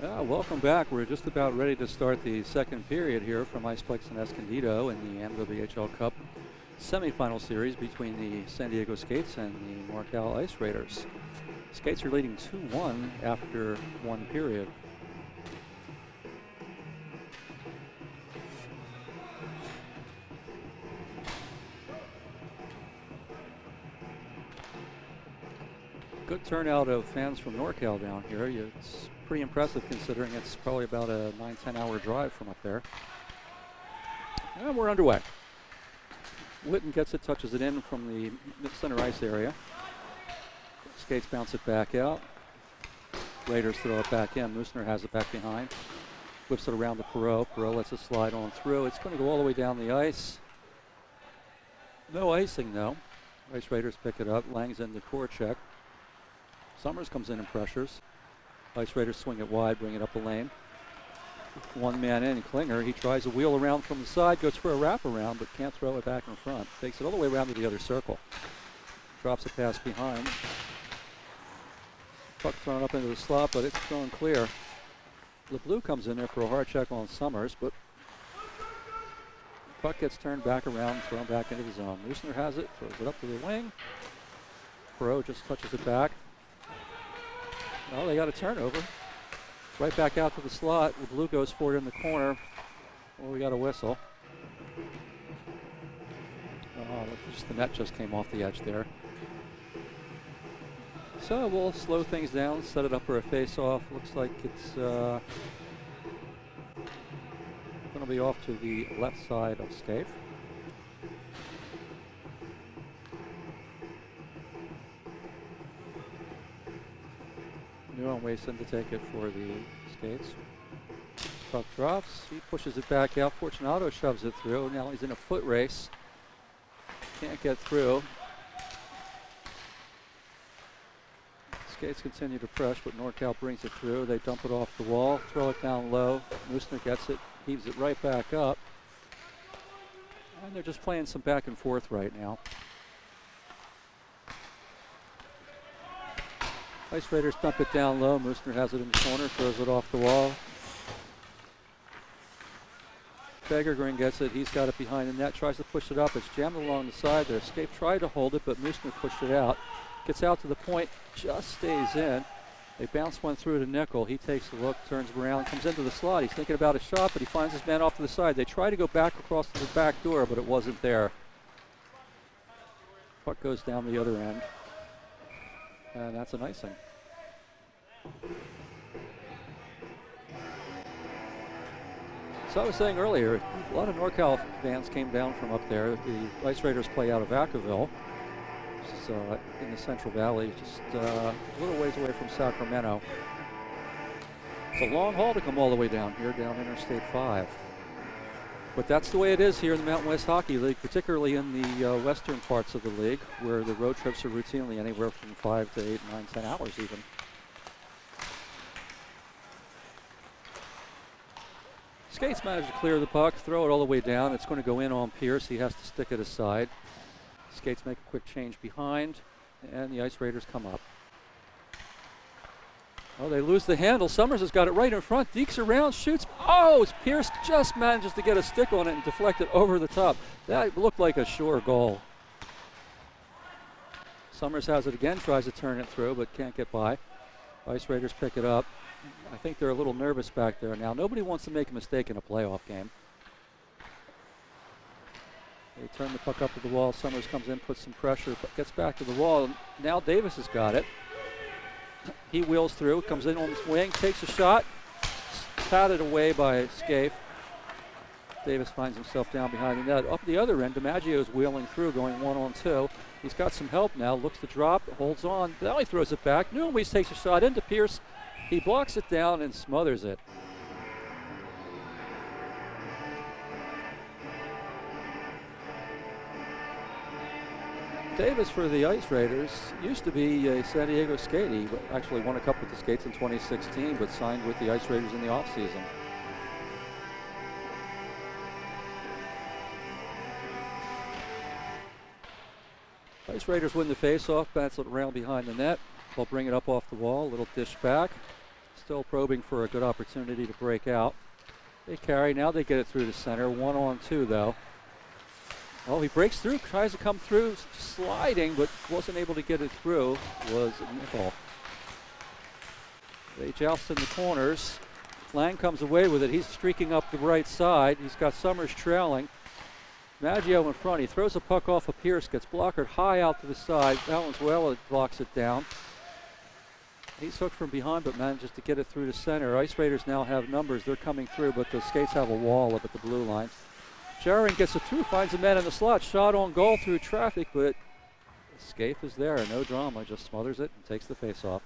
Welcome back. We're just about ready to start the second period here from Iceplex and Escondido in the MWHL Cup semifinal series between the San Diego Skates and the NorCal Ice Raiders. Skates are leading 2-1 after one period. Good turnout of fans from NorCal down here. It's pretty impressive considering it's probably about a 9-10 hour drive from up there. And we're underway. Witten gets it, touches it in from the center ice area. Skates bounce it back out. Raiders throw it back in. Moosner has it back behind. Whips it around to Perot. Perot lets it slide on through. It's going to go all the way down the ice. No icing though. Ice Raiders pick it up. Lang's in the forecheck. Summers comes in and pressures. Ice Raiders swing it wide, bring it up the lane. One man in, Klinger. He tries to wheel around from the side, goes for a wraparound, but can't throw it back in front. Takes it all the way around to the other circle. Drops a pass behind. Puck thrown up into the slot, but it's thrown clear. LeBlue comes in there for a hard check on Summers, but puck gets turned back around, thrown back into the zone. Moosner has it, throws it up to the wing. Perot just touches it back. Well, they got a turnover. Right back out to the slot. The blue goes for it in the corner. Well, we got a whistle. Just the net just came off the edge there. So we'll slow things down, set it up for a face-off. Looks like it's going to be off to the left side of Scaife. Newell waits in to take it for the Skates. Puck drops. He pushes it back out. Fortunato shoves it through. Now he's in a foot race. Can't get through. Skates continue to press, but NorCal brings it through. They dump it off the wall, throw it down low. Moosner gets it, heaves it right back up. And they're just playing some back and forth right now. Ice Raiders dump it down low. Moosner has it in the corner, throws it off the wall. Fagergren gets it. He's got it behind the net, tries to push it up. It's jammed along the side there. Scaife tried to hold it, but Moosner pushed it out. Gets out to the point, just stays in. They bounce one through to Nickel. He takes a look, turns around, comes into the slot. He's thinking about a shot, but he finds his man off to the side. They try to go back across to the back door, but it wasn't there. Puck goes down the other end. And that's an icing. So I was saying earlier, a lot of NorCal fans came down from up there. The Ice Raiders play out of Vacaville, which is in the Central Valley, just a little ways away from Sacramento. It's a long haul to come all the way down here, down Interstate 5. But that's the way it is here in the Mountain West Hockey League, particularly in the western parts of the league, where the road trips are routinely anywhere from 5 to 8, 9, 10 hours even. Skates manage to clear the puck, throw it all the way down. It's going to go in on Pierce. He has to stick it aside. Skates make a quick change behind, and the Ice Raiders come up. Oh, they lose the handle. Summers has got it right in front. Dekes around, shoots. Oh, Pierce just manages to get a stick on it and deflect it over the top. That looked like a sure goal. Summers has it again, tries to turn it through, but can't get by. Ice Raiders pick it up. I think they're a little nervous back there now. Nobody wants to make a mistake in a playoff game. They turn the puck up to the wall. Summers comes in, puts some pressure, but gets back to the wall. Now Davis has got it. He wheels through, comes in on his wing, takes a shot. Patted away by Scaife. Davis finds himself down behind the net. Up the other end, DiMaggio is wheeling through, going 1-on-2. He's got some help now, looks to drop, holds on. Now he throws it back. Newelweis takes a shot into Pierce. He blocks it down and smothers it. Davis for the Ice Raiders used to be a San Diego Skate. He actually won a cup with the Skates in 2016, but signed with the Ice Raiders in the offseason. Ice Raiders win the face-off, bats it around behind the net. They'll bring it up off the wall, little dish back. Still probing for a good opportunity to break out. They carry, now they get it through the center. 1-on-2 though. Oh, he breaks through, tries to come through, sliding, but wasn't able to get it through. Was Nickel. They joust in the corners. Lang comes away with it. He's streaking up the right side. He's got Summers trailing. Maggio in front. He throws a puck off of Pierce, gets blockered high out to the side. Valenzuela blocks it down. He's hooked from behind, but manages to get it through the center. Ice Raiders now have numbers. They're coming through, but the Skates have a wall up at the blue line. Sharon gets it through, finds a man in the slot. Shot on goal through traffic, but Scaife is there. No drama, just smothers it and takes the face-off.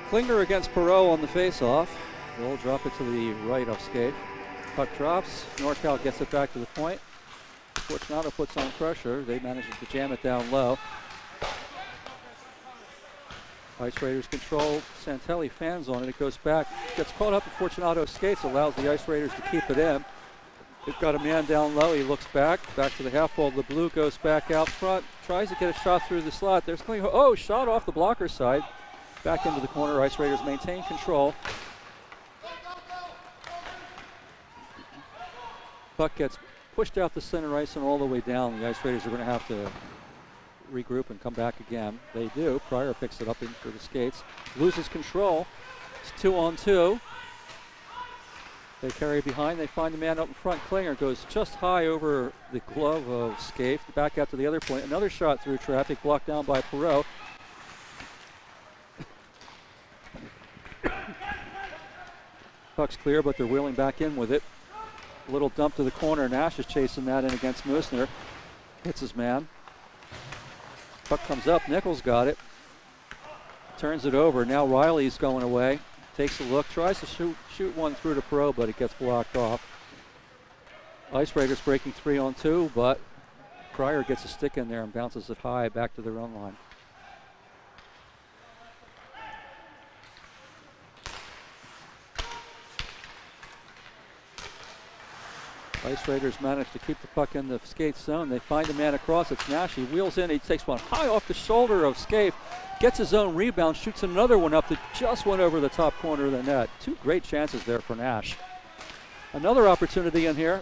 Klinger against Perot on the face-off. They'll drop it to the right of Scaife. Puck drops. NorCal gets it back to the point. Fortunato puts on pressure. They manage to jam it down low. Ice Raiders control. Santelli fans on it. It goes back. Gets caught up in Fortunato's skates. Allows the Ice Raiders to keep it in. They've got a man down low. He looks back. Back to the half wall. The blue goes back out front. Tries to get a shot through the slot. There's Klinger. Oh, shot off the blocker side. Back into the corner. Ice Raiders maintain control. Puck gets pushed out the center ice and all the way down. The Ice Raiders are going to have to regroup and come back again. They do. Pryor picks it up in for the Skates. Loses control. It's 2-on-2. They carry behind. They find the man up in front. Klinger goes just high over the glove of Scaife. Back out to the other point. Another shot through traffic, blocked down by Perot. Puck's clear, but they're wheeling back in with it. A little dump to the corner. Nash is chasing that in against Moosner. Hits his man. Puck comes up. Nichols got it. Turns it over. Now Riley's going away. Takes a look. Tries to shoot one through to Perot, but it gets blocked off. Ice Raiders breaking 3-on-2, but Pryor gets a stick in there and bounces it high back to their own line. Ice Raiders manage to keep the puck in the skate zone. They find a man across. It's Nash. He wheels in. He takes one high off the shoulder of Scaife. Gets his own rebound. Shoots another one up that just went over the top corner of the net. Two great chances there for Nash. Another opportunity in here.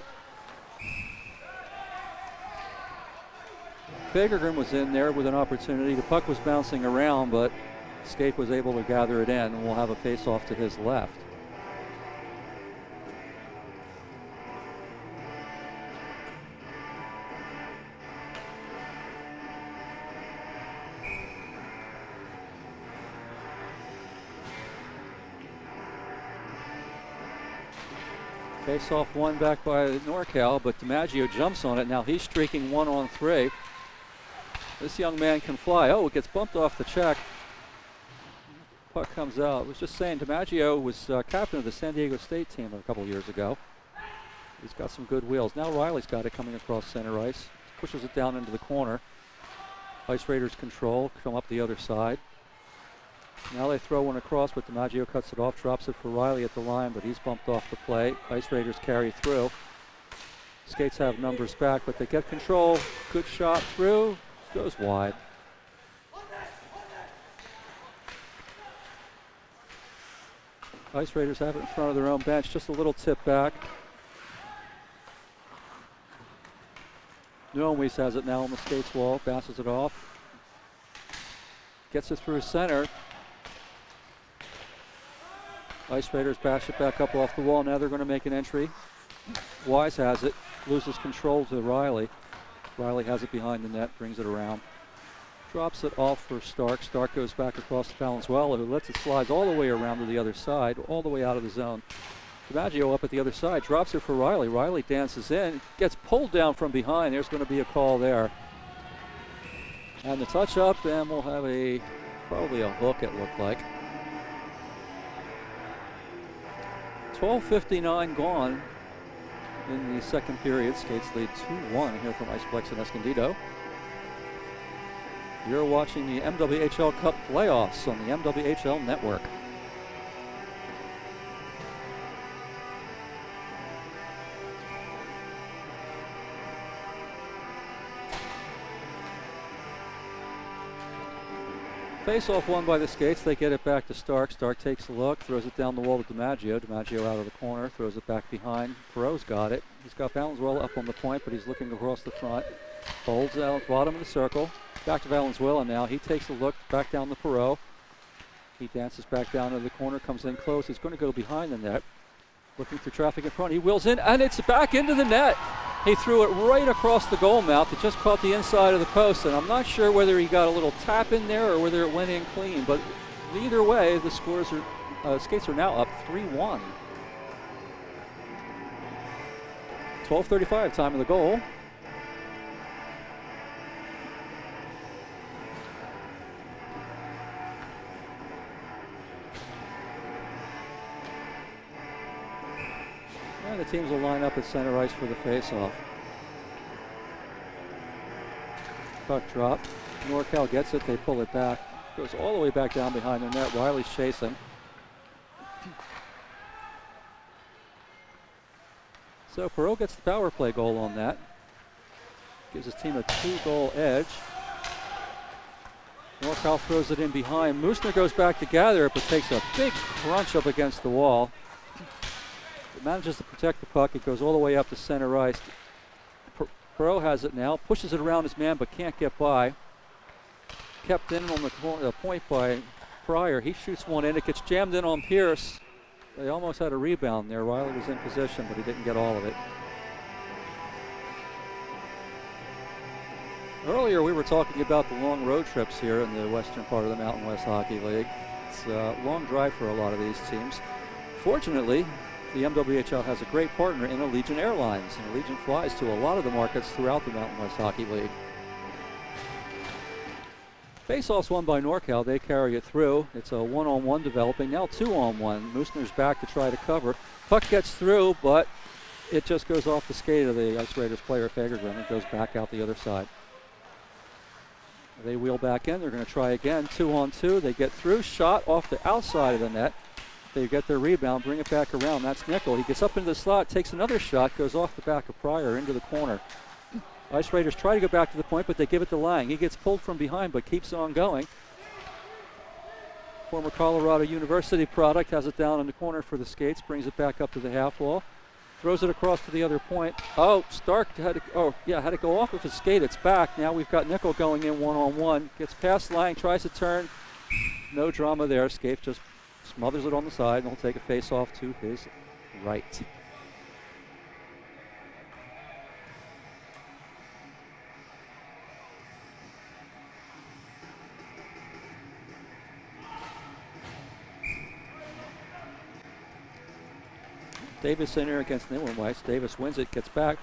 Fagergren was in there with an opportunity. The puck was bouncing around, but Scaife was able to gather it in, and we'll have a face-off to his left. Face-off one back by NorCal, but DiMaggio jumps on it. Now he's streaking 1-on-3. This young man can fly. Oh, it gets bumped off the check. Puck comes out. I was just saying, DiMaggio was captain of the San Diego State team a couple years ago. He's got some good wheels. Now Riley's got it coming across center ice. Pushes it down into the corner. Ice Raiders control, come up the other side. Now they throw one across, but DiMaggio cuts it off, drops it for Riley at the line, but he's bumped off the play. Ice Raiders carry through. Skates have numbers back, but they get control. Good shot through, goes wide. Ice Raiders have it in front of their own bench, just a little tip back. Nuomweis has it now on the Skates wall, bounces it off. Gets it through center. Ice Raiders bash it back up off the wall. Now they're going to make an entry. Wise has it, loses control to Riley. Riley has it behind the net, brings it around. Drops it off for Stark. Stark goes back across to Valenzuela, who lets it slide all the way around to the other side, all the way out of the zone. DiMaggio up at the other side, drops it for Riley. Riley dances in, gets pulled down from behind. There's going to be a call there. And the touch up, and we'll have probably a hook, it looked like. 12:59 gone in the second period. Skates lead 2-1 here from Iceplex in Escondido. You're watching the MWHL Cup Playoffs on the MWHL Network. Face-off won by the Skates. They get it back to Stark. Stark takes a look, throws it down the wall to DiMaggio. DiMaggio out of the corner, throws it back behind. Perot's got it. He's got Valenzuela up on the point, but he's looking across the front. Holds out at the bottom of the circle. Back to Valenzuela now. He takes a look back down the Perot. He dances back down to the corner, comes in close. He's going to go behind the net. Looking through traffic in front. He wheels in, and it's back into the net. He threw it right across the goal mouth. It just caught the inside of the post, and I'm not sure whether he got a little tap in there or whether it went in clean. But either way, the scores are Skates are now up 3-1. 12:35 time of the goal. And the teams will line up at center ice for the face-off. Puck drop. NorCal gets it. They pull it back. Goes all the way back down behind the net. Wiley's chasing. So Perot gets the power play goal on that. Gives his team a 2-goal edge. NorCal throws it in behind. Moosner goes back to gather it, but takes a big crunch up against the wall. Manages to protect the puck. It goes all the way up to center ice. Perot has it now, pushes it around his man, but can't get by. Kept in on the point by Pryor. He shoots one in. It gets jammed in on Pierce. They almost had a rebound there. Riley was in position, but he didn't get all of it. Earlier, we were talking about the long road trips here in the western part of the Mountain West Hockey League. It's a long drive for a lot of these teams. Fortunately, the MWHL has a great partner in Allegiant Airlines, and Allegiant flies to a lot of the markets throughout the Mountain West Hockey League. Face-offs won by NorCal. They carry it through. It's a one-on-one developing. Now 2-on-1. Moosner's back to try to cover. Puck gets through, but it just goes off the skate of the Ice Raiders player, Fagergren, and goes back out the other side. They wheel back in. They're going to try again. 2-on-2. They get through. Shot off the outside of the net. They get their rebound, bring it back around. That's Nickel. He gets up into the slot, takes another shot, goes off the back of Pryor into the corner. Ice Raiders try to go back to the point, but they give it to Lang. He gets pulled from behind, but keeps on going. Former Colorado University product has it down in the corner for the Skates, brings it back up to the half wall, throws it across to the other point. Oh, Stark had to go off of his skate. It's back. Now we've got Nickel going in one-on-one. Gets past Lang, tries to turn. No drama there. Skate just smothers it on the side, and he'll take a face-off to his right. Davis in here against Nilenweiss. Davis wins it, gets back,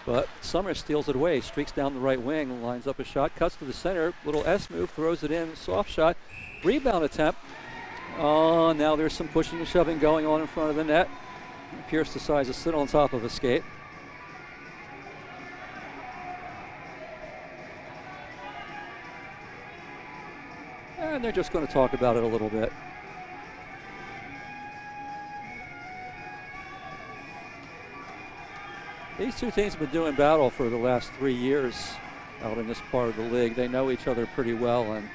but Summers steals it away, streaks down the right wing, lines up a shot, cuts to the center, little S move, throws it in, soft shot, rebound attempt. Oh, now there's some pushing and shoving going on in front of the net. Pierce decides to sit on top of a skate. And they're just going to talk about it a little bit. These two teams have been doing battle for the last 3 years out in this part of the league. They know each other pretty well, and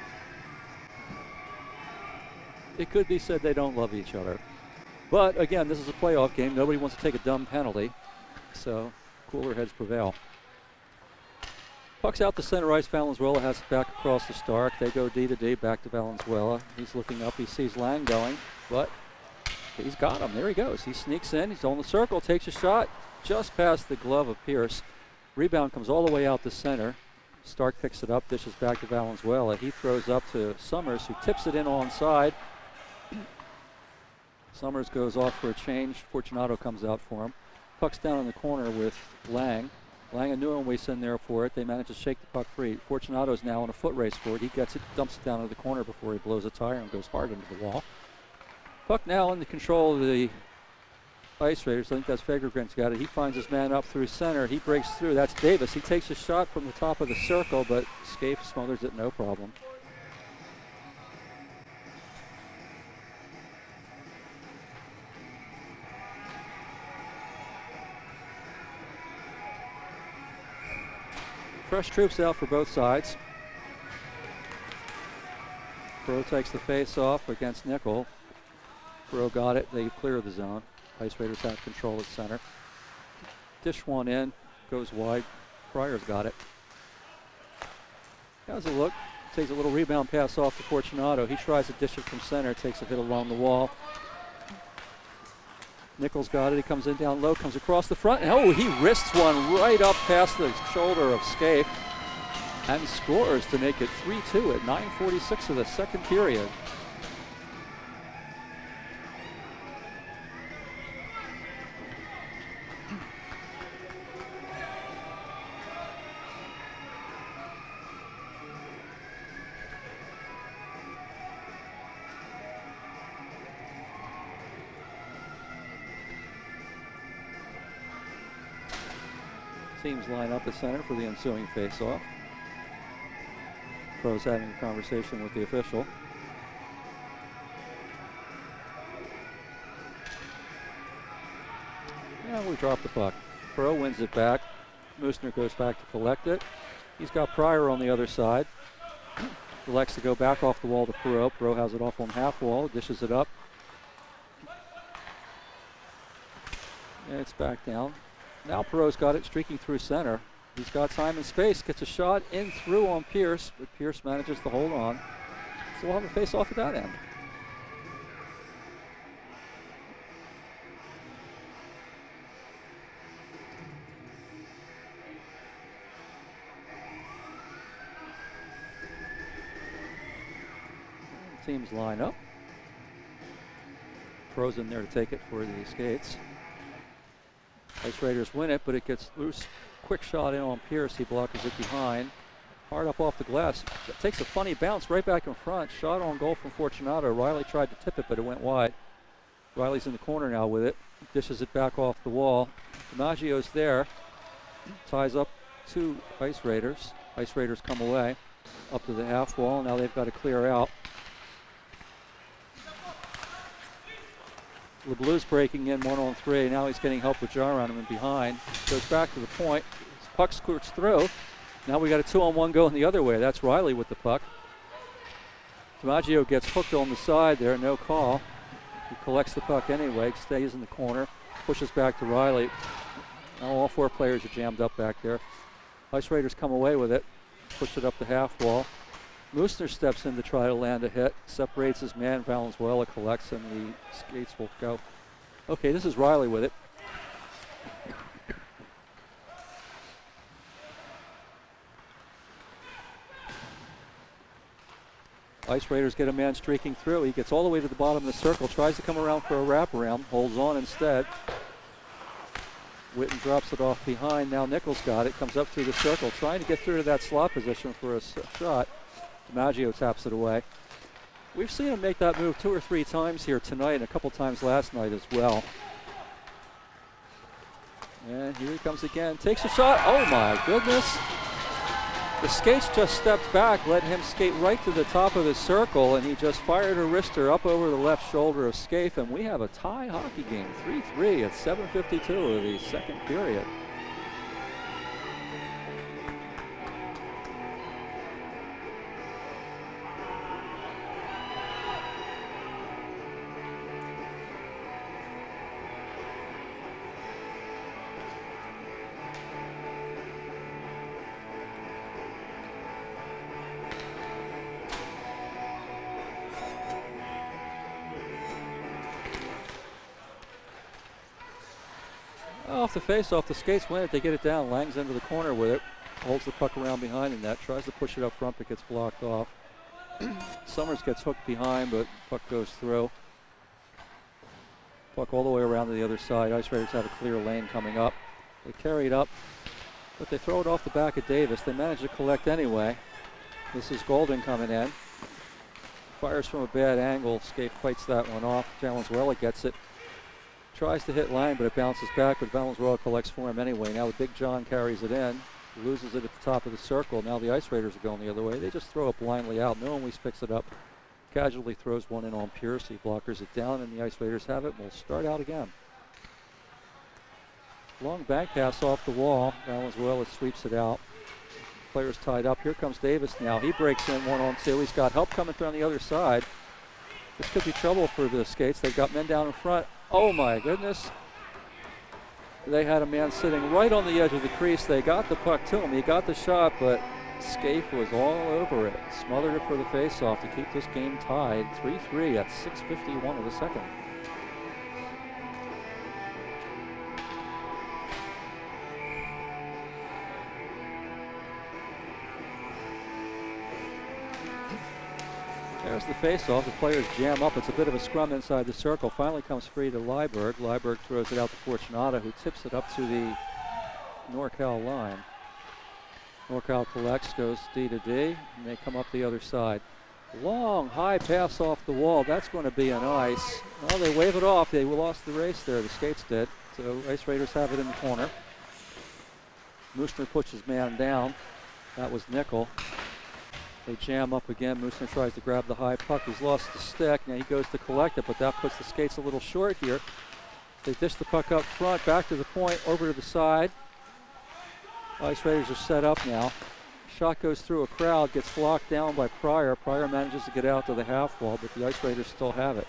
it could be said they don't love each other. But again, this is a playoff game. Nobody wants to take a dumb penalty, so cooler heads prevail. Puck's out to center ice. Valenzuela has it back across the Stark. They go D to D, back to Valenzuela. He's looking up. He sees Lang going, but he's got him. There he goes. He sneaks in. He's on the circle, takes a shot just past the glove of Pierce. Rebound comes all the way out to center. Stark picks it up, dishes back to Valenzuela. He throws up to Summers, who tips it in onside. Summers goes off for a change. Fortunato comes out for him. Puck's down in the corner with Lang. Lang and Nilenweiss in there for it. They manage to shake the puck free. Fortunato's now in a foot race for it. He gets it, dumps it down into the corner before he blows a tire and goes hard into the wall. Puck now in the control of the Ice Raiders. I think that's Fagergren's got it. He finds his man up through center. He breaks through. That's Davis. He takes a shot from the top of the circle, but Scaife smothers it no problem. Fresh troops out for both sides. Pro takes the face off against Nickel. Pro got it. They clear the zone. Ice Raiders have control at center. Dish one in. Goes wide. Pryor's got it. Has a look. Takes a little rebound pass off to Fortunato. He tries to dish it from center. Takes a hit along the wall. Nichols got it. He comes in down low. Comes across the front. And oh, he wrists one right up past the shoulder of Scaife. And scores to make it 3-2 at 9:46 of the second period. Teams line up at center for the ensuing face-off. Pro's having a conversation with the official. And we drop the puck. Pro wins it back. Moosner goes back to collect it. He's got Pryor on the other side. Elects to go back off the wall to Pro. Pro has it off on half wall, dishes it up. And it's back down. Now Perot's got it streaking through center. He's got time and space, gets a shot in through on Pierce, but Pierce manages to hold on. So we'll have a face-off at that end. And teams line up. Pro's in there to take it for the Skates. Ice Raiders win it, but it gets loose. Quick shot in on Pierce. He blockers it behind. Hard up off the glass. It takes a funny bounce right back in front. Shot on goal from Fortunato. Riley tried to tip it, but it went wide. Riley's in the corner now with it. Dishes it back off the wall. DiMaggio's there. Ties up two Ice Raiders. Ice Raiders come away up to the half wall. Now they've got to clear out. The Blues breaking in 1-on-3. Now he's getting help with Jaron him in behind. Goes back to the point. His puck squirts through. Now we got a 2-on-1 going the other way. That's Riley with the puck. DiMaggio gets hooked on the side there. No call. He collects the puck anyway. Stays in the corner. Pushes back to Riley. Now all four players are jammed up back there. Ice Raiders come away with it. Push it up the half wall. Moosner steps in to try to land a hit, separates his man, Valenzuela collects, and the Skates will go. Okay, this is Riley with it. Ice Raiders get a man streaking through. He gets all the way to the bottom of the circle, tries to come around for a wraparound, holds on instead. Witten drops it off behind. Now Nichols got it, comes up through the circle, trying to get through to that slot position for a shot. DiMaggio taps it away. We've seen him make that move 2 or 3 times here tonight and a couple times last night as well. And here he comes again. Takes a shot. Oh my goodness. The Skates just stepped back, let him skate right to the top of the circle, and he just fired a wrister up over the left shoulder of Scaife, and we have a tie hockey game, 3-3 at 7:52 of the second period. Off the face-off, the Skates win it. They get it down. Lang's into the corner with it. Holds the puck around behind the net. Tries to push it up front, but gets blocked off. Summers gets hooked behind, but puck goes through. Puck all the way around to the other side. Ice Raiders have a clear lane coming up. They carry it up, but they throw it off the back of Davis. They manage to collect anyway. This is Golden coming in. Fires from a bad angle. Scaife fights that one off. Valenzuela gets it. Tries to hit Lang, but it bounces back, but Valenzuela collects for him anyway. Now the Big John carries it in, loses it at the top of the circle. Now the Ice Raiders are going the other way. They just throw it blindly out. No one picks it up. Casually throws one in on Pierce. He blockers it down, and the Ice Raiders have it. We'll start out again. Long bank pass off the wall. Valenzuela sweeps it out. players tied up. Here comes Davis now. He breaks in 1-on-2. He's got help coming through on the other side. This could be trouble for the Skates. They've got men down in front. Oh my goodness. They had a man sitting right on the edge of the crease. They got the puck to him. He got the shot, but Scaife was all over it. Smothered it for the faceoff to keep this game tied 3-3 at 6:51 of the second. There's the faceoff. The players jam up. It's a bit of a scrum inside the circle. Finally comes free to Leiberg. Leiberg throws it out to Fortunato, who tips it up to the NorCal line. NorCal collects, goes D to D, and they come up the other side. Long, high pass off the wall. That's going to be an ice. Well, they wave it off. They lost the race there. The Skates did. So Ice Raiders have it in the corner. Moosner puts his man down. That was Nickel. They jam up again. Moosner tries to grab the high puck. He's lost the stick. Now he goes to collect it, but that puts the Skates a little short here. They dish the puck up front, back to the point, over to the side. Ice Raiders are set up now. Shot goes through a crowd, gets blocked down by Pryor. Pryor manages to get out to the half wall, but the Ice Raiders still have it.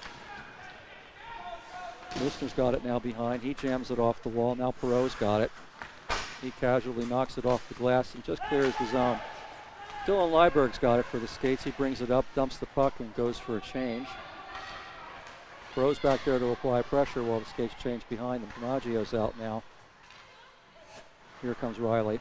Moosner's got it now behind. He jams it off the wall. Now Perot's got it. He casually knocks it off the glass and just clears the zone. Dylan Leiberg's got it for the Skates. He brings it up, dumps the puck, and goes for a change. Perot's back there to apply pressure while the Skates change behind him. DiMaggio's out now. Here comes Riley.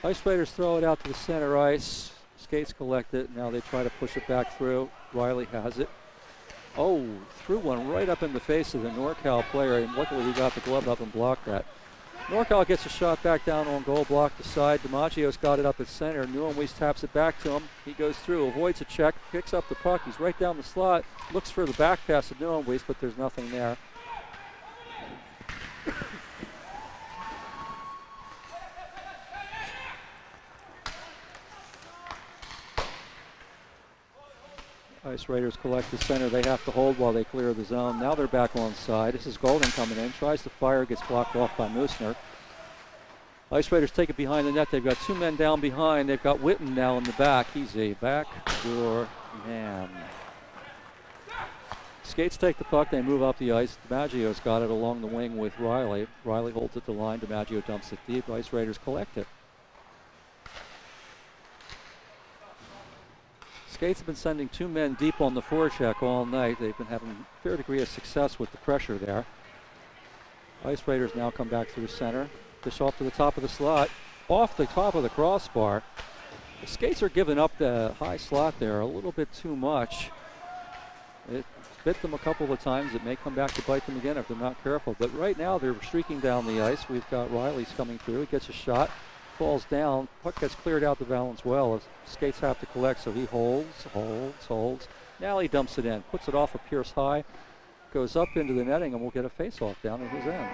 Ice Raiders throw it out to the center ice. Skates collect it. Now they try to push it back through. Riley has it. Oh, threw one right up in the face of the NorCal player, and luckily he got the glove up and blocked that. NorCal gets a shot back down on goal, blocked aside. DiMaggio's got it up at center. Nieuwenhuis taps it back to him. He goes through, avoids a check, picks up the puck. He's right down the slot, looks for the back pass of Nieuwenhuis, but there's nothing there. Ice Raiders collect the center. They have to hold while they clear the zone. Now they're back on side. This is Golden coming in. Tries to fire, gets blocked off by Moosner. Ice Raiders take it behind the net. They've got two men down behind. They've got Witten now in the back. He's a backdoor man. Skates take the puck. They move up the ice. DiMaggio's got it along the wing with Riley. Riley holds it to the line. DiMaggio dumps it deep. Ice Raiders collect it. Skates have been sending two men deep on the forecheck all night. They've been having a fair degree of success with the pressure there. Ice Raiders now come back through the center. Dish off to the top of the slot. Off the top of the crossbar. The Skates are giving up the high slot there a little bit too much. It bit them a couple of times. It may come back to bite them again if they're not careful. But right now they're streaking down the ice. We've got Riley's coming through. He gets a shot. Falls down. Puck gets cleared out to Valenzuela. Skates have to collect, so he holds. Now he dumps it in. Puts it off of Pierce High. Goes up into the netting, and we'll get a face-off down at his end.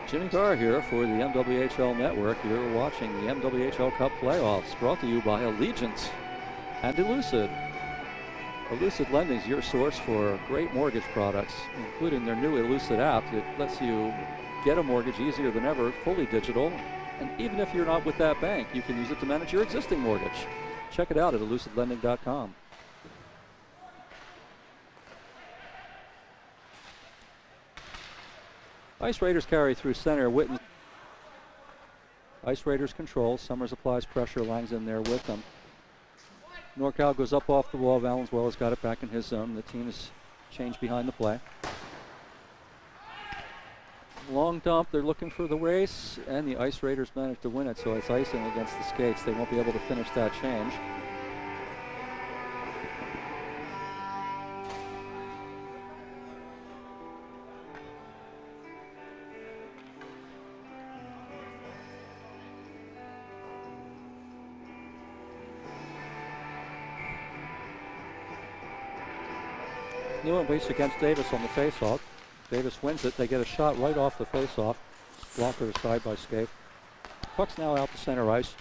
Jimmy Carr here for the MWHL Network. You're watching the MWHL Cup Playoffs, brought to you by Allegiant and Elucid. Elucid Lending is your source for great mortgage products, including their new Elucid app that lets you get a mortgage easier than ever, fully digital. And even if you're not with that bank, you can use it to manage your existing mortgage. Check it out at elucidlending.com. Ice Raiders carry through center. Witten. Ice Raiders control. Summers applies pressure. Lang's in there with them. NorCal goes up off the wall. Valenzuela's got it back in his zone. The team is changed behind the play. Long dump. They're looking for the race, and the Ice Raiders managed to win it, so it's icing against the Skates. They won't be able to finish that change. Nieuwenhuis against Davis on the faceoff. Davis wins it. They get a shot right off the faceoff. Blocker aside by Scaife. Puck's now out to center ice.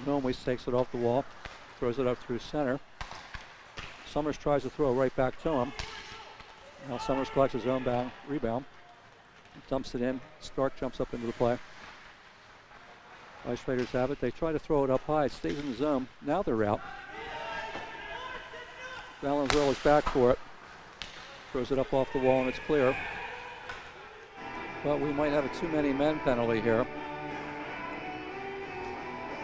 Noemwe takes it off the wall, throws it up through center. Summers tries to throw right back to him. Now Summers collects his own rebound, dumps it in. Stark jumps up into the play. Ice Raiders have it. They try to throw it up high. It stays in the zone. Now they're out. Valenzuela's back for it. Throws it up off the wall and it's clear. But we might have a too many men penalty here.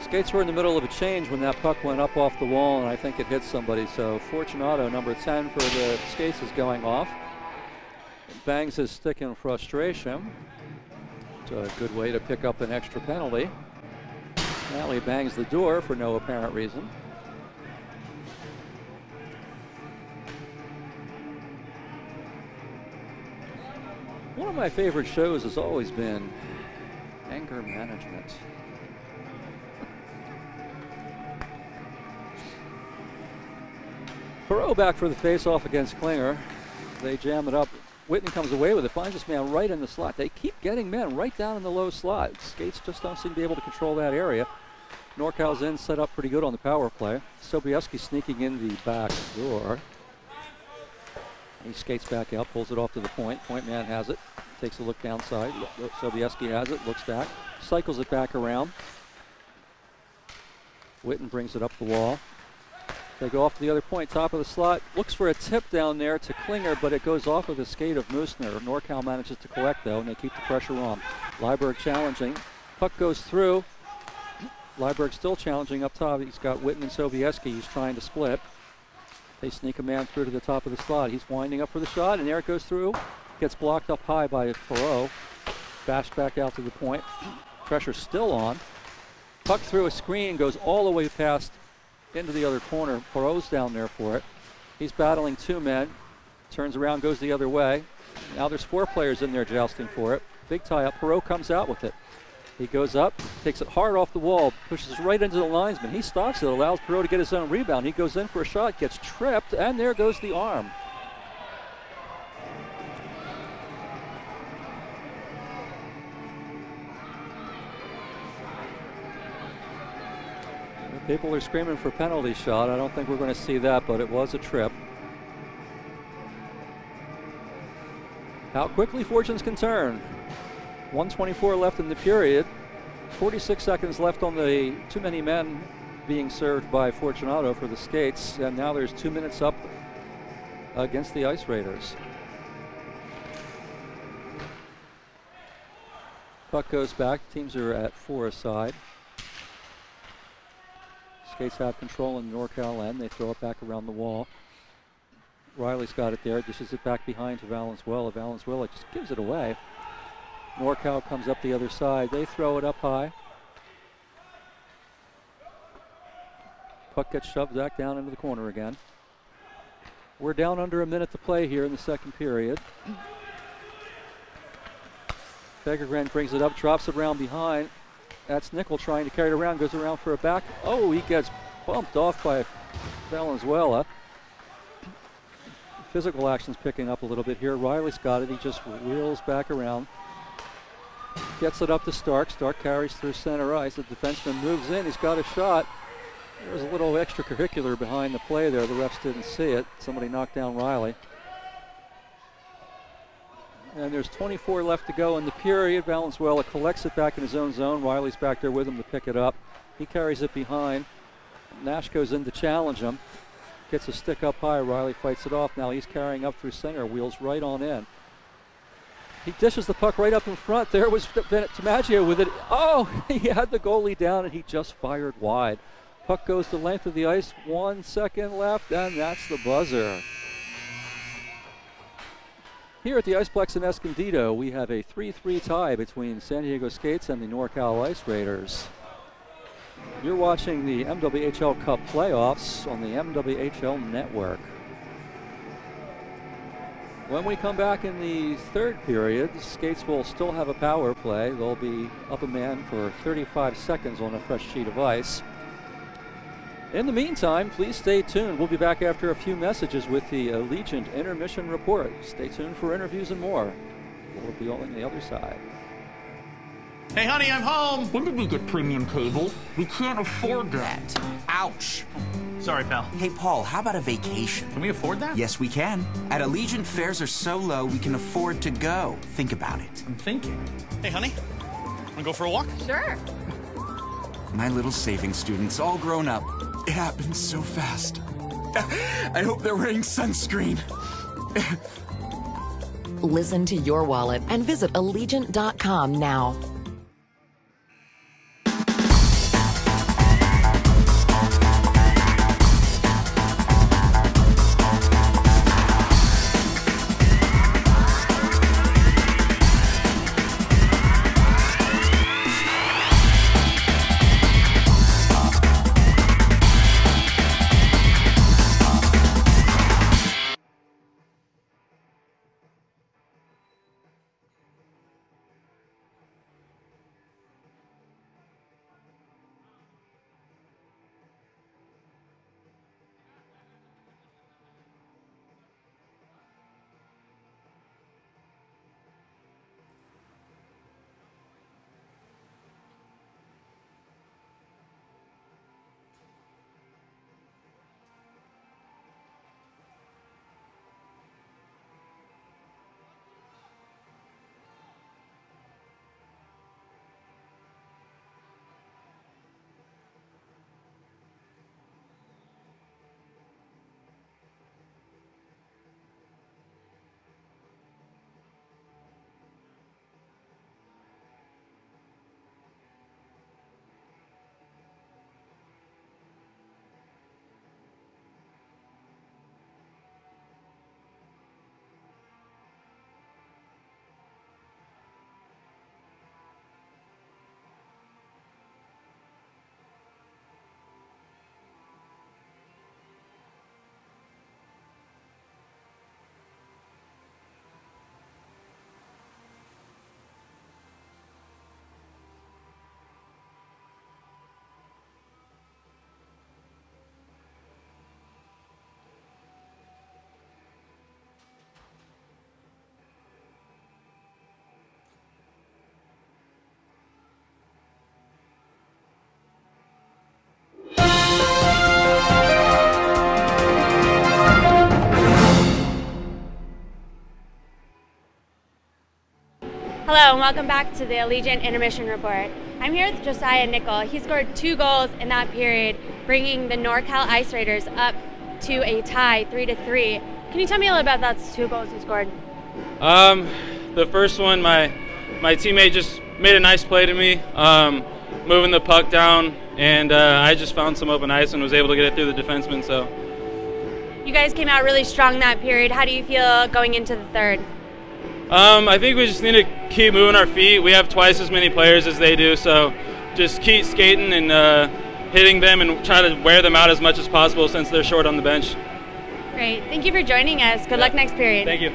Skates were in the middle of a change when that puck went up off the wall, and I think it hit somebody. So Fortunato, number 10 for the Skates, is going off. Bangs his stick in frustration. It's a good way to pick up an extra penalty. Now he bangs the door for no apparent reason. One of my favorite shows has always been anger management. Perot back for the face-off against Klinger. They jam it up. Whitten comes away with it, finds this man right in the slot. They keep getting men right down in the low slot. Skates just don't seem to be able to control that area. NorCal's in, set up pretty good on the power play. Sobieski sneaking in the back door. He skates back out, pulls it off to the point. Point man has it, takes a look downside. Sobieski has it, looks back, cycles it back around. Whitten brings it up the wall. They go off to the other point, top of the slot. Looks for a tip down there to Klinger, but it goes off of the skate of Musner. NorCal manages to collect, though, and they keep the pressure on. Leiberg challenging. Puck goes through. Leiberg still challenging up top. He's got Whitten and Sobieski. He's trying to split. They sneak a man through to the top of the slot. He's winding up for the shot, and there it goes through. Gets blocked up high by Perot. Bashed back out to the point. Pressure still on. Puck through a screen, goes all the way past into the other corner. Perot's down there for it. He's battling two men. Turns around, goes the other way. Now there's four players in there jousting for it. Big tie up. Perot comes out with it. He goes up, takes it hard off the wall, pushes right into the linesman. He stops it, allows Perot to get his own rebound. He goes in for a shot, gets tripped, and there goes the arm. People are screaming for penalty shot. I don't think we're going to see that, but it was a trip. How quickly fortunes can turn. 1:24 left in the period. 46 seconds left on the too many men being served by Fortunato for the Skates. And now there's 2 minutes up against the Ice Raiders. Puck goes back. Teams are at 4 aside. Skates have control in the NorCal end. They throw it back around the wall. Riley's got it there. Dishes it back behind to Valenzuela. Valenzuela just gives it away. NorCal comes up the other side. They throw it up high. Puck gets shoved back down into the corner again. We're down under a minute to play here in the second period. Fagergren brings it up, drops it around behind. That's Nickel trying to carry it around, goes around for a back. Oh, he gets bumped off by Valenzuela. Physical action's picking up a little bit here. Riley's got it. He just wheels back around. Gets it up to Stark. Stark carries through center ice. The defenseman moves in. He's got a shot. There's a little extracurricular behind the play there. The refs didn't see it. Somebody knocked down Riley. And there's 24 left to go in the period. Valenzuela collects it back in his own zone. Riley's back there with him to pick it up. He carries it behind. Nash goes in to challenge him. Gets a stick up high. Riley fights it off. Now he's carrying up through center. Wheels right on in. He dishes the puck right up in front. There was DiMaggio with it. Oh, he had the goalie down and he just fired wide. Puck goes the length of the ice. 1 second left, and that's the buzzer. Here at the Iceplex in Escondido, we have a 3-3 tie between San Diego Skates and the NorCal Ice Raiders. You're watching the MWHL Cup Playoffs on the MWHL Network. When we come back in the third period, the Skates will still have a power play. They'll be up a man for 35 seconds on a fresh sheet of ice. In the meantime, please stay tuned. We'll be back after a few messages with the Allegiant Intermission Report. Stay tuned for interviews and more. We'll be on the other side. Hey, honey, I'm home. When did we get premium cable? We can't afford that. Ouch. Sorry, pal. Hey, Paul, how about a vacation? Can we afford that? Yes, we can. At Allegiant, fares are so low, we can afford to go. Think about it. I'm thinking. Hey, honey, wanna go for a walk? Sure. My little saving students, all grown up. It happens so fast. I hope they're wearing sunscreen. Listen to your wallet and visit Allegiant.com now. Hello and welcome back to the Allegiant Intermission Report. I'm here with Josiah Nickel. He scored 2 goals in that period, bringing the NorCal Ice Raiders up to a tie, 3-3. Can you tell me a little about those 2 goals you scored? The first one, my teammate just made a nice play to me, moving the puck down, and I just found some open ice and was able to get it through the defenseman. So, you guys came out really strong that period. How do you feel going into the third? I think we just need to keep moving our feet. We have twice as many players as they do, so just keep skating and hitting them and try to wear them out as much as possible since they're short on the bench. Great. Thank you for joining us. Good luck next period. Thank you.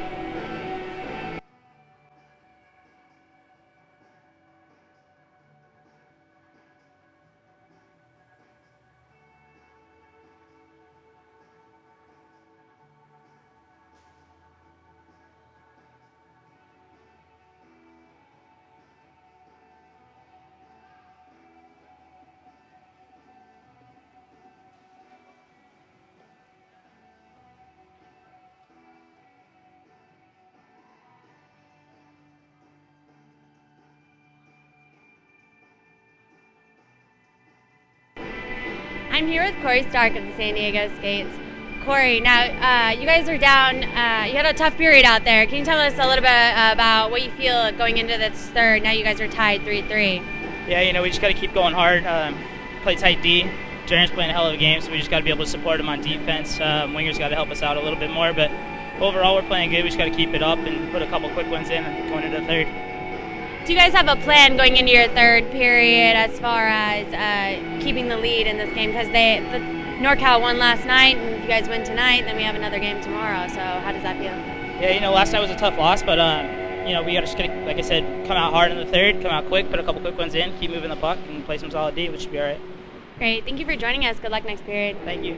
I'm here with Corey Stark of the San Diego Skates. Corey, now you guys are down, you had a tough period out there. Can you tell us a little bit about what you feel going into this third? Now you guys are tied 3-3. Yeah, you know, we just got to keep going hard, play tight D. Jaren's playing a hell of a game, so we just got to be able to support him on defense. Wingers got to help us out a little bit more, but overall we're playing good. We just got to keep it up and put a couple quick ones in and going into the third. Do you guys have a plan going into your third period as far as keeping the lead in this game? Because the NorCal won last night, and if you guys win tonight, then we have another game tomorrow. So how does that feel? Yeah, you know, last night was a tough loss, but you know, we got to just, like I said, come out hard in the third, come out quick, put a couple quick ones in, keep moving the puck, and play some solid D, which should be all right. Great. Thank you for joining us. Good luck next period. Thank you.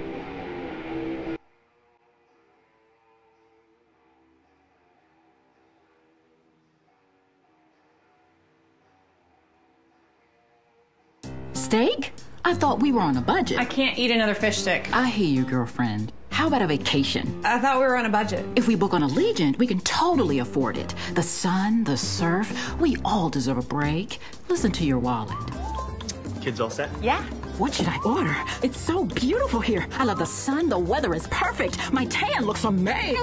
I thought we were on a budget. I can't eat another fish stick. I hear you, girlfriend. How about a vacation? I thought we were on a budget. If we book on Allegiant, we can totally afford it. The sun, the surf, we all deserve a break. Listen to your wallet. Kids all set? Yeah. What should I order? It's so beautiful here. I love the sun. The weather is perfect. My tan looks amazing.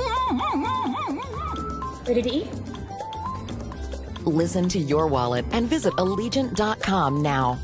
Ready to eat? Listen to your wallet and visit Allegiant.com now.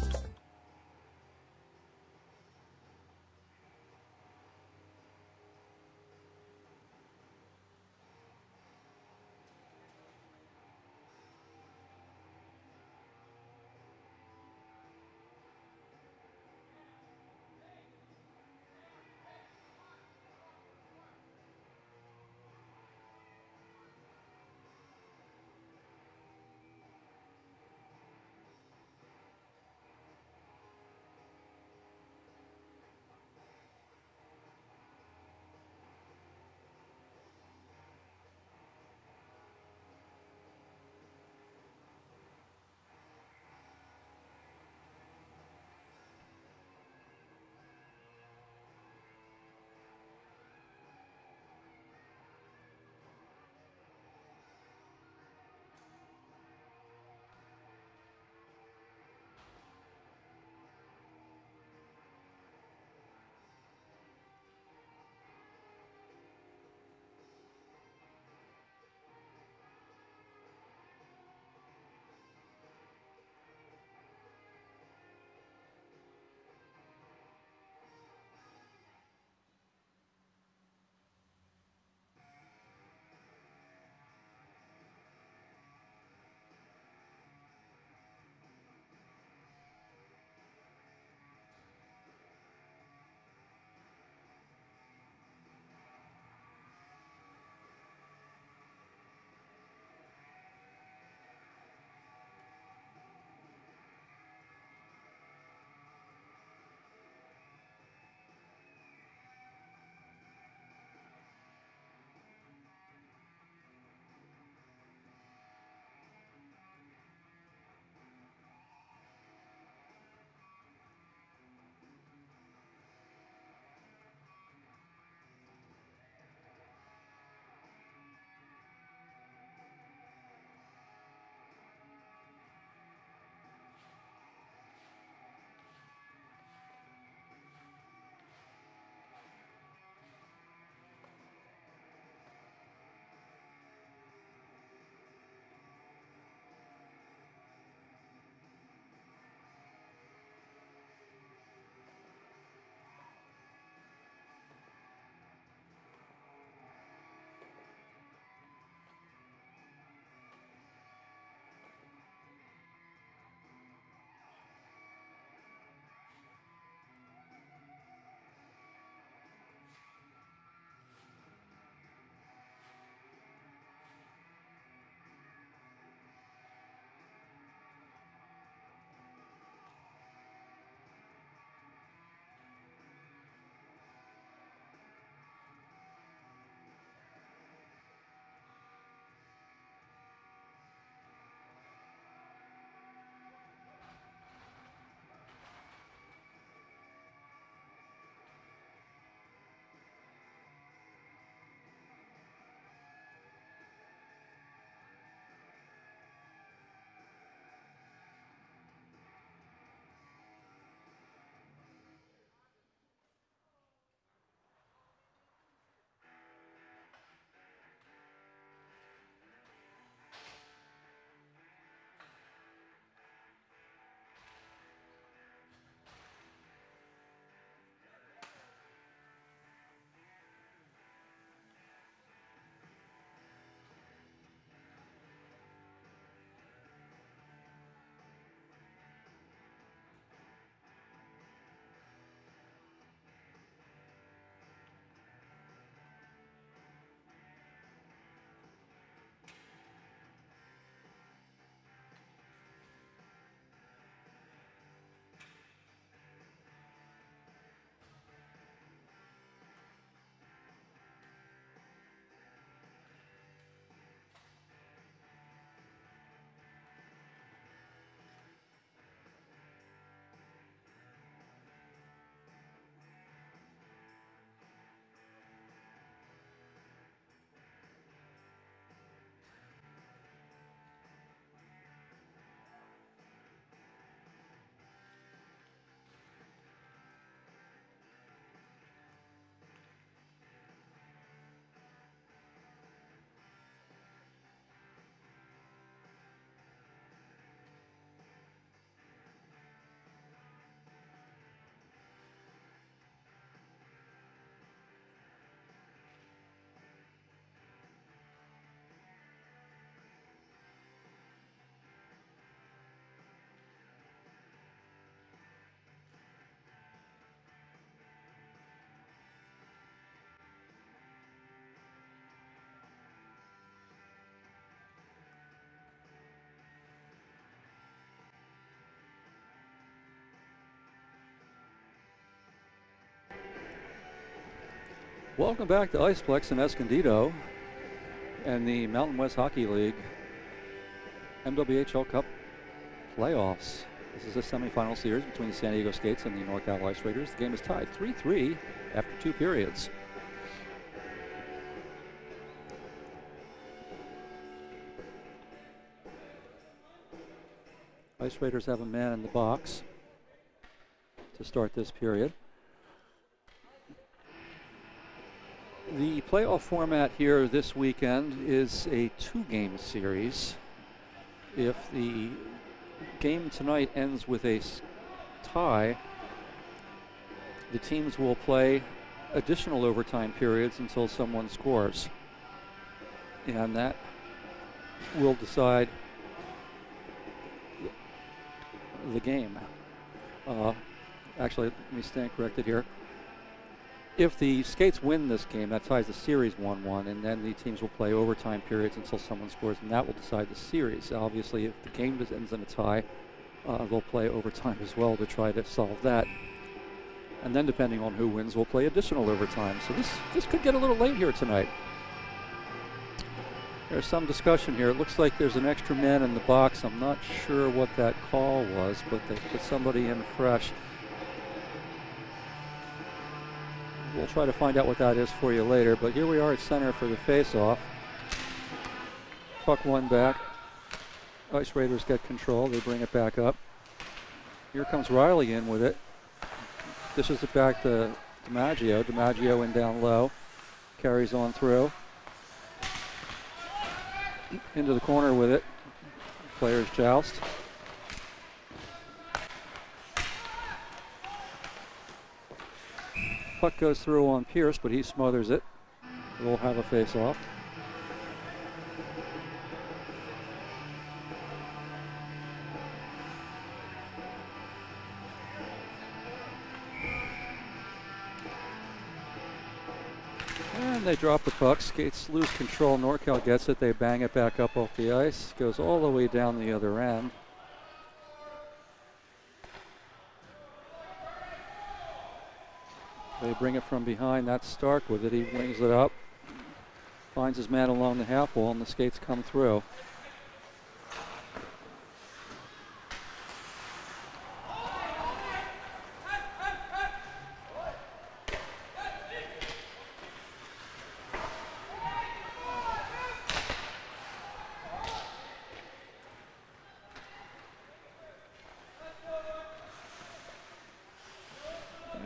Welcome back to Iceplex in Escondido and the Mountain West Hockey League MWHL Cup Playoffs. This is a semifinal series between the San Diego Skates and the NorCal Ice Raiders. The game is tied 3-3 after 2 periods. Ice Raiders have a man in the box to start this period. The playoff format here this weekend is a 2-game series. If the game tonight ends with a tie, the teams will play additional overtime periods until someone scores. And that will decide the game. Actually, let me stand corrected here. If the Skates win this game, that ties the series 1-1, and then the teams will play overtime periods until someone scores, and that will decide the series. Obviously, if the game ends in a tie, they'll play overtime as well to try to solve that. And then, depending on who wins, we'll play additional overtime. So this could get a little late here tonight. There's some discussion here. It looks like there's an extra man in the box. I'm not sure what that call was, but they put somebody in fresh. We'll try to find out what that is for you later, but here we are at center for the face-off. Puck one back. Ice Raiders get control. They bring it back up. Here comes Riley in with it. Dishes it back to DiMaggio. DiMaggio in down low. Carries on through. Into the corner with it. Players joust. Puck goes through on Pierce, but he smothers it. We'll have a face-off. And they drop the puck. Skates lose control. NorCal gets it. They bang it back up off the ice. Goes all the way down the other end. They bring it from behind. That's Stark with it. He wings it up. Finds his man along the half wall, and the Skates come through.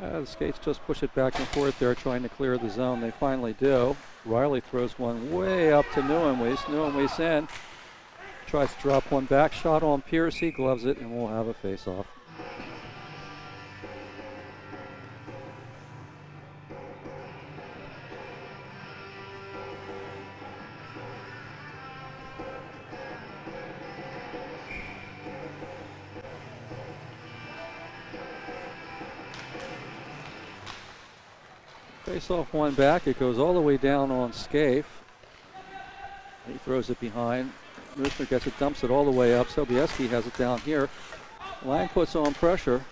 The Skates just push it back and forth there, trying to clear the zone. They finally do. Riley throws one way up to Nieuwenhuis. Nieuwenhuis in. Tries to drop one back. Shot on Pierce. He gloves it, and we'll have a face-off. Face off one back. It goes all the way down on Scaife. He throws it behind. Musner gets it, dumps it all the way up. Sobieski has it down here. Lang puts on pressure.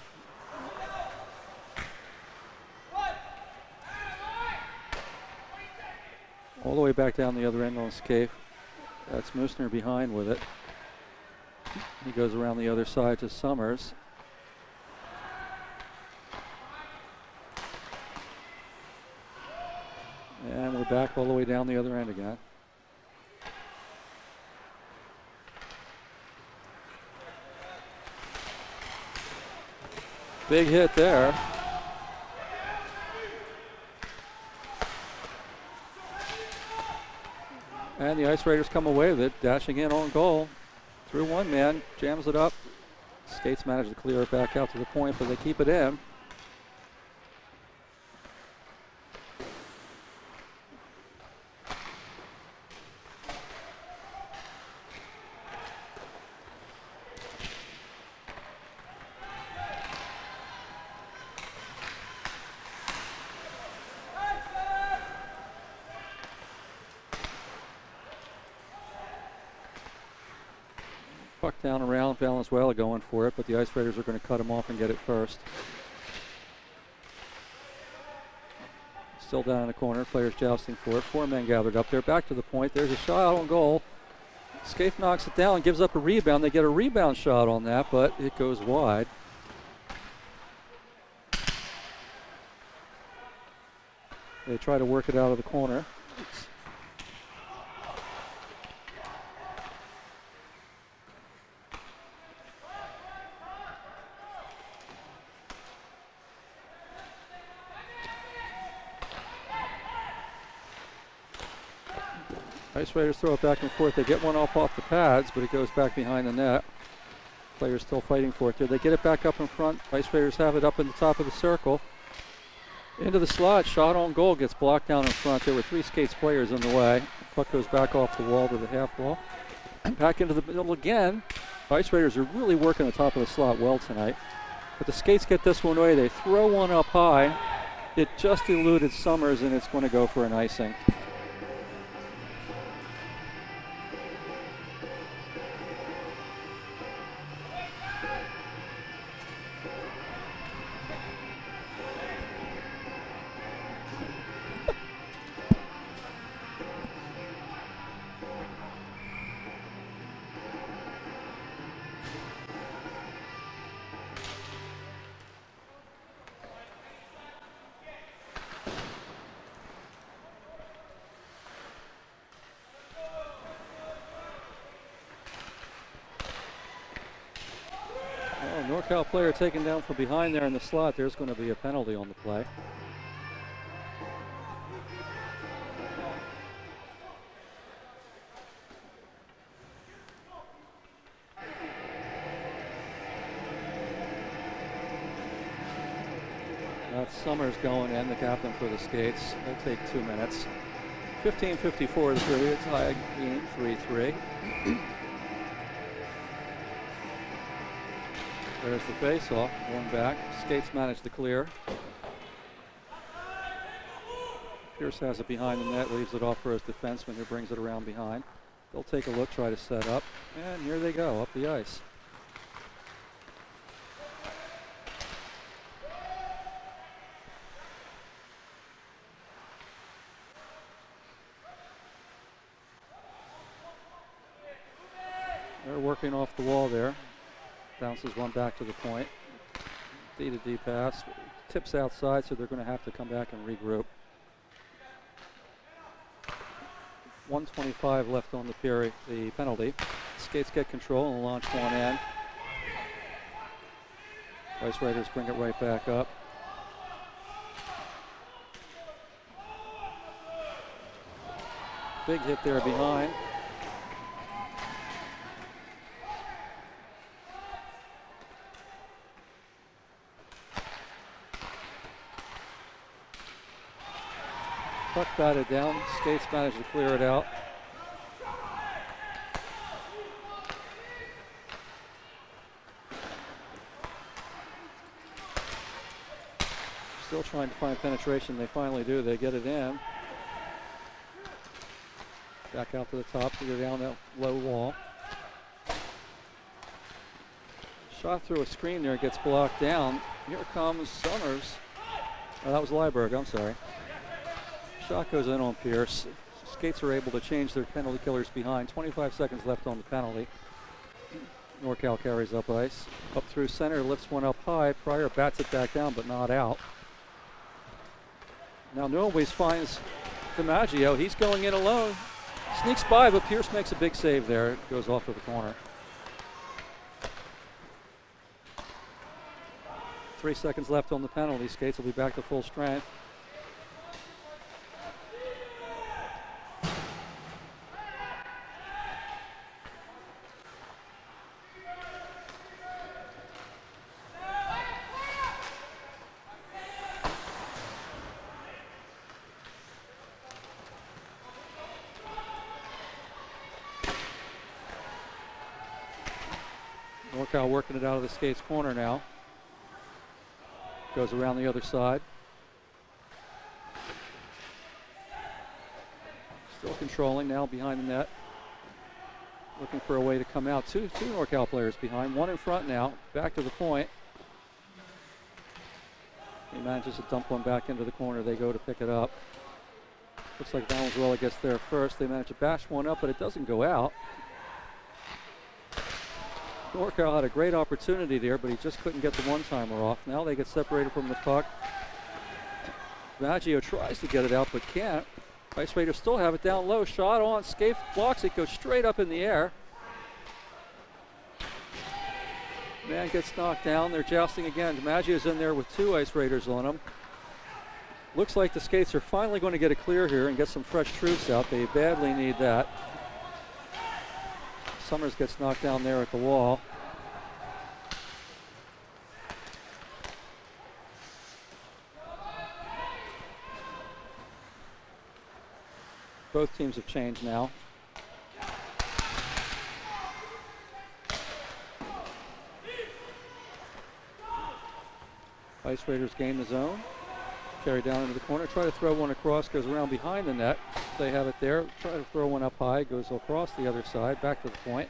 All the way back down the other end on Scaife. That's Musner behind with it. He goes around the other side to Summers. And we're back all the way down the other end again. Big hit there. And the Ice Raiders come away with it, dashing in on goal. Through one man, jams it up. Skates manage to clear it back out to the point, but they keep it in. Puck down around, Valenzuela going for it, but the Ice Raiders are going to cut him off and get it first. Still down in the corner, players jousting for it. 4 men gathered up there. Back to the point. There's a shot on goal. Scaife knocks it down, gives up a rebound. They get a rebound shot on that, but it goes wide. They try to work it out of the corner. Ice Raiders throw it back and forth. They get one off the pads, but it goes back behind the net. Players still fighting for it there. They get it back up in front. Ice Raiders have it up in the top of the circle. Into the slot, shot on goal, gets blocked down in front. There were 3 Skates players in the way. The puck goes back off the wall to the half wall. And back into the middle again. Ice Raiders are really working the top of the slot well tonight. But the Skates get this one away. They throw one up high. It just eluded Summers, and it's going to go for an icing. NorCal player taken down from behind there in the slot. There's going to be a penalty on the play. That's Summers going in, the captain for the Skates. It'll take 2 minutes. 15:54 the period, tie game 3-3. There's the face-off, one back. Skates manage to clear. Pierce has it behind the net, leaves it off for his defenseman who brings it around behind. They'll take a look, try to set up, and here they go, up the ice. They're working off the wall there. Bounces one back to the point. D-to-D pass. Tips outside, so they're going to have to come back and regroup. 1:25 left on the period, the penalty. Skates get control and launch one in. Ice Raiders bring it right back up. Big hit there behind. Puck batted down. Skates managed to clear it out. Still trying to find penetration. They finally do. They get it in. Back out to the top to go down that low wall. Shot through a screen there, gets blocked down. Here comes Summers. Oh, that was Liburg, I'm sorry. Shot goes in on Pierce. Skates are able to change their penalty killers behind. 25 seconds left on the penalty. NorCal carries up ice. Up through center, lifts one up high. Pryor bats it back down, but not out. Now Noways finds DiMaggio. He's going in alone. Sneaks by, but Pierce makes a big save there. It goes off to the corner. 3 seconds left on the penalty. Skates will be back to full strength. NorCal working it out of the Skates corner now. Goes around the other side. Still controlling now behind the net. Looking for a way to come out. Two NorCal players behind. One in front now. Back to the point. He manages to dump one back into the corner. They go to pick it up. Looks like Valenzuela gets there first. They manage to bash one up, but it doesn't go out. NorCal had a great opportunity there, but he just couldn't get the one-timer off. Now they get separated from the puck. Maggio tries to get it out, but can't. Ice Raiders still have it down low. Shot on, Scaife blocks it, goes straight up in the air. Man gets knocked down. They're jousting again. Maggio's in there with 2 Ice Raiders on him. Looks like the Skates are finally going to get a clear here and get some fresh troops out. They badly need that. Summers gets knocked down there at the wall. Both teams have changed now. Ice Raiders gain the zone. Carry down into the corner. Try to throw one across. Goes around behind the net. They have it there. Try to throw one up high. Goes across the other side. Back to the point.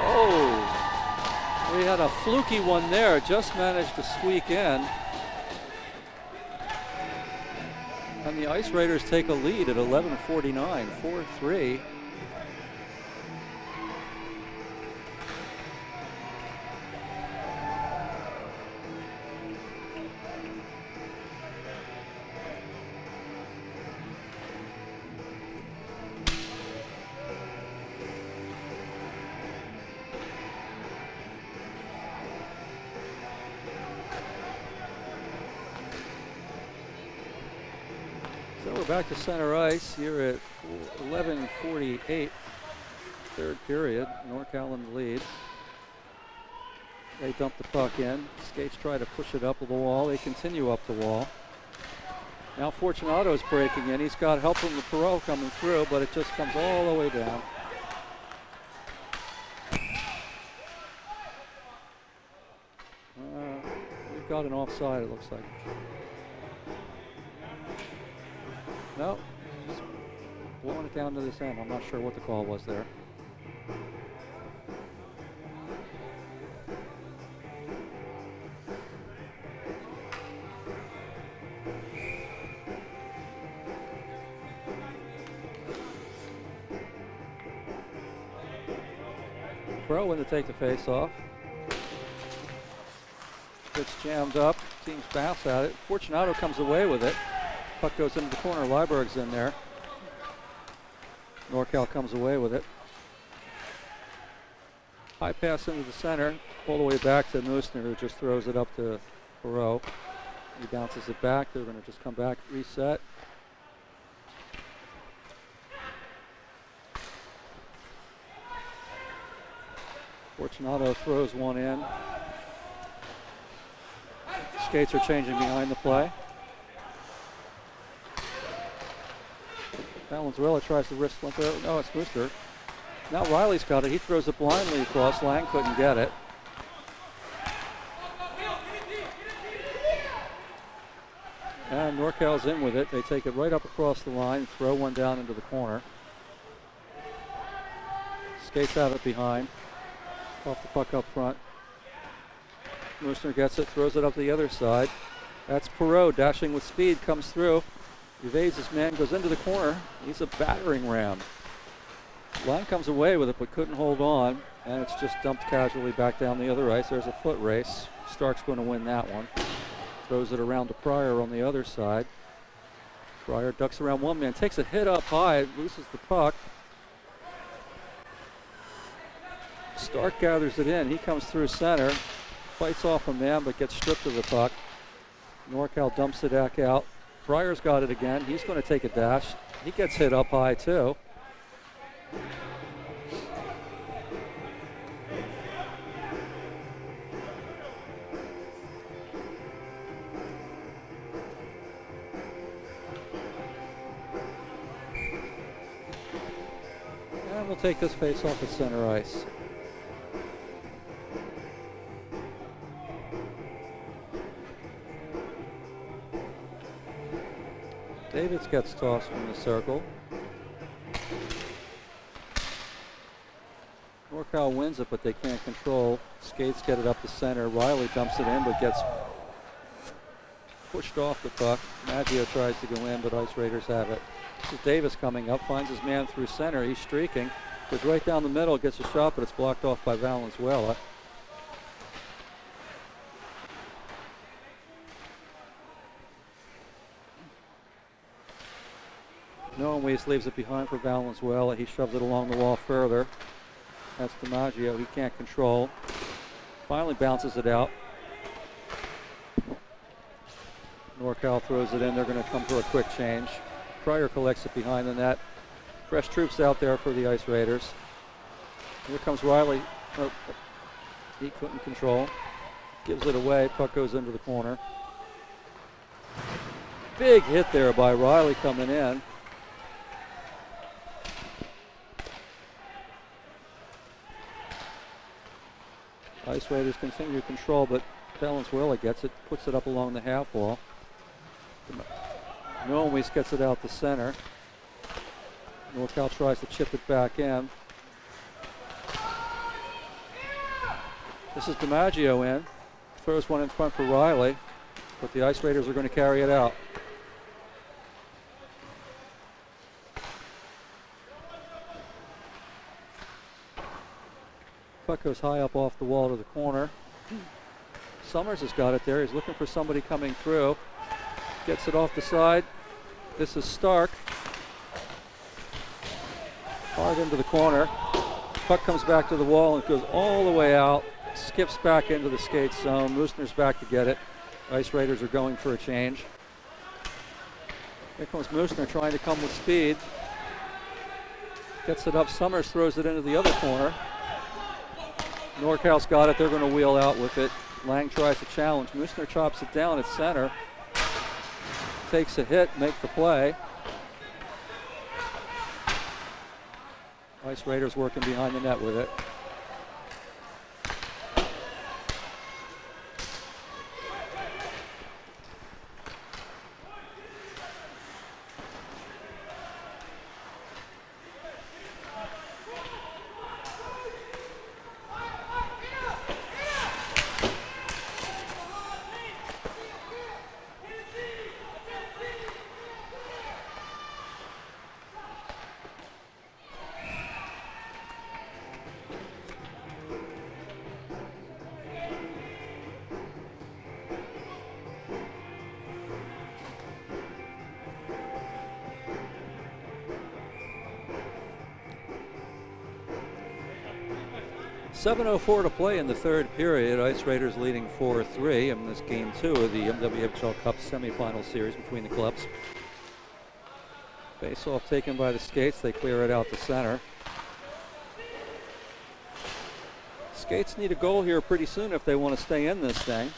Oh! We had a fluky one there. Just managed to squeak in. And the Ice Raiders take a lead at 11:49, 4-3. Back to center ice here at 11:48, third period. NorCal in the lead. They dump the puck in. Skates try to push it up the wall. They continue up the wall. Now Fortunato's breaking in. He's got help from the Perot coming through, but it just comes all the way down. We've got an offside, it looks like. No, just blowing it down to this end. I'm not sure what the call was there. Pro in to take the face off. Gets jammed up. Teams bounce at it. Fortunato comes away with it. Puck goes into the corner. Leiberg's in there. NorCal comes away with it. High pass into the center, all the way back to Musner, who just throws it up to Perot. He bounces it back. They're going to just come back, reset. Fortunato throws one in. Skates are changing behind the play. Valenzuela tries to wrist one throw. No, it's Musner. Now Riley's got it. He throws it blindly across. Lang couldn't get it. And NorCal's in with it. They take it right up across the line, throw one down into the corner. Skates have it behind. Off the puck up front. Musner gets it, throws it up the other side. That's Perot dashing with speed, comes through. Evades his man, goes into the corner. He's a battering ram. Lang comes away with it, but couldn't hold on. And it's just dumped casually back down the other ice. There's a foot race. Stark's going to win that one. Throws it around to Pryor on the other side. Pryor ducks around one man, takes a hit up high, loses the puck. Stark gathers it in. He comes through center, fights off a man, but gets stripped of the puck. NorCal dumps it back out. Pryor's got it again. He's going to take a dash. He gets hit up high too. And we'll take this face off at center ice. Davids gets tossed from the circle. NorCal wins it, but they can't control. Skates get it up the center. Riley dumps it in, but gets pushed off the puck. Maggio tries to go in, but Ice Raiders have it. This is Davis coming up, finds his man through center. He's streaking, goes right down the middle, gets a shot, but it's blocked off by Valenzuela. Noenwies leaves it behind for Valenzuela. He shoves it along the wall further. That's DiMaggio. He can't control. Finally bounces it out. NorCal throws it in. They're going to come for a quick change. Pryor collects it behind the net. Fresh troops out there for the Ice Raiders. Here comes Riley. Oh, he couldn't control. Gives it away. Puck goes into the corner. Big hit there by Riley coming in. Ice Raiders continue to control, but Valenzuela gets it, puts it up along the half wall. Noenwies gets it out the center. NorCal tries to chip it back in. This is DiMaggio in. Throws one in front for Riley, but the Ice Raiders are going to carry it out. Puck goes high up off the wall to the corner. Summers has got it there. He's looking for somebody coming through. Gets it off the side. This is Stark. Hard into the corner. Puck comes back to the wall and goes all the way out. Skips back into the skate zone. Moosner's back to get it. Ice Raiders are going for a change. Here comes Moosner trying to come with speed. Gets it up. Summers throws it into the other corner. NorCal's got it. They're going to wheel out with it. Lang tries to challenge. Moosner chops it down at center. Takes a hit, makes the play. Ice Raiders working behind the net with it. .7:04 to play in the third period. Ice Raiders leading 4-3 in this game 2 of the MWHL Cup semifinal series between the clubs. Face-off taken by the Skates. They clear it out the center. Skates need a goal here pretty soon if they want to stay in this thing.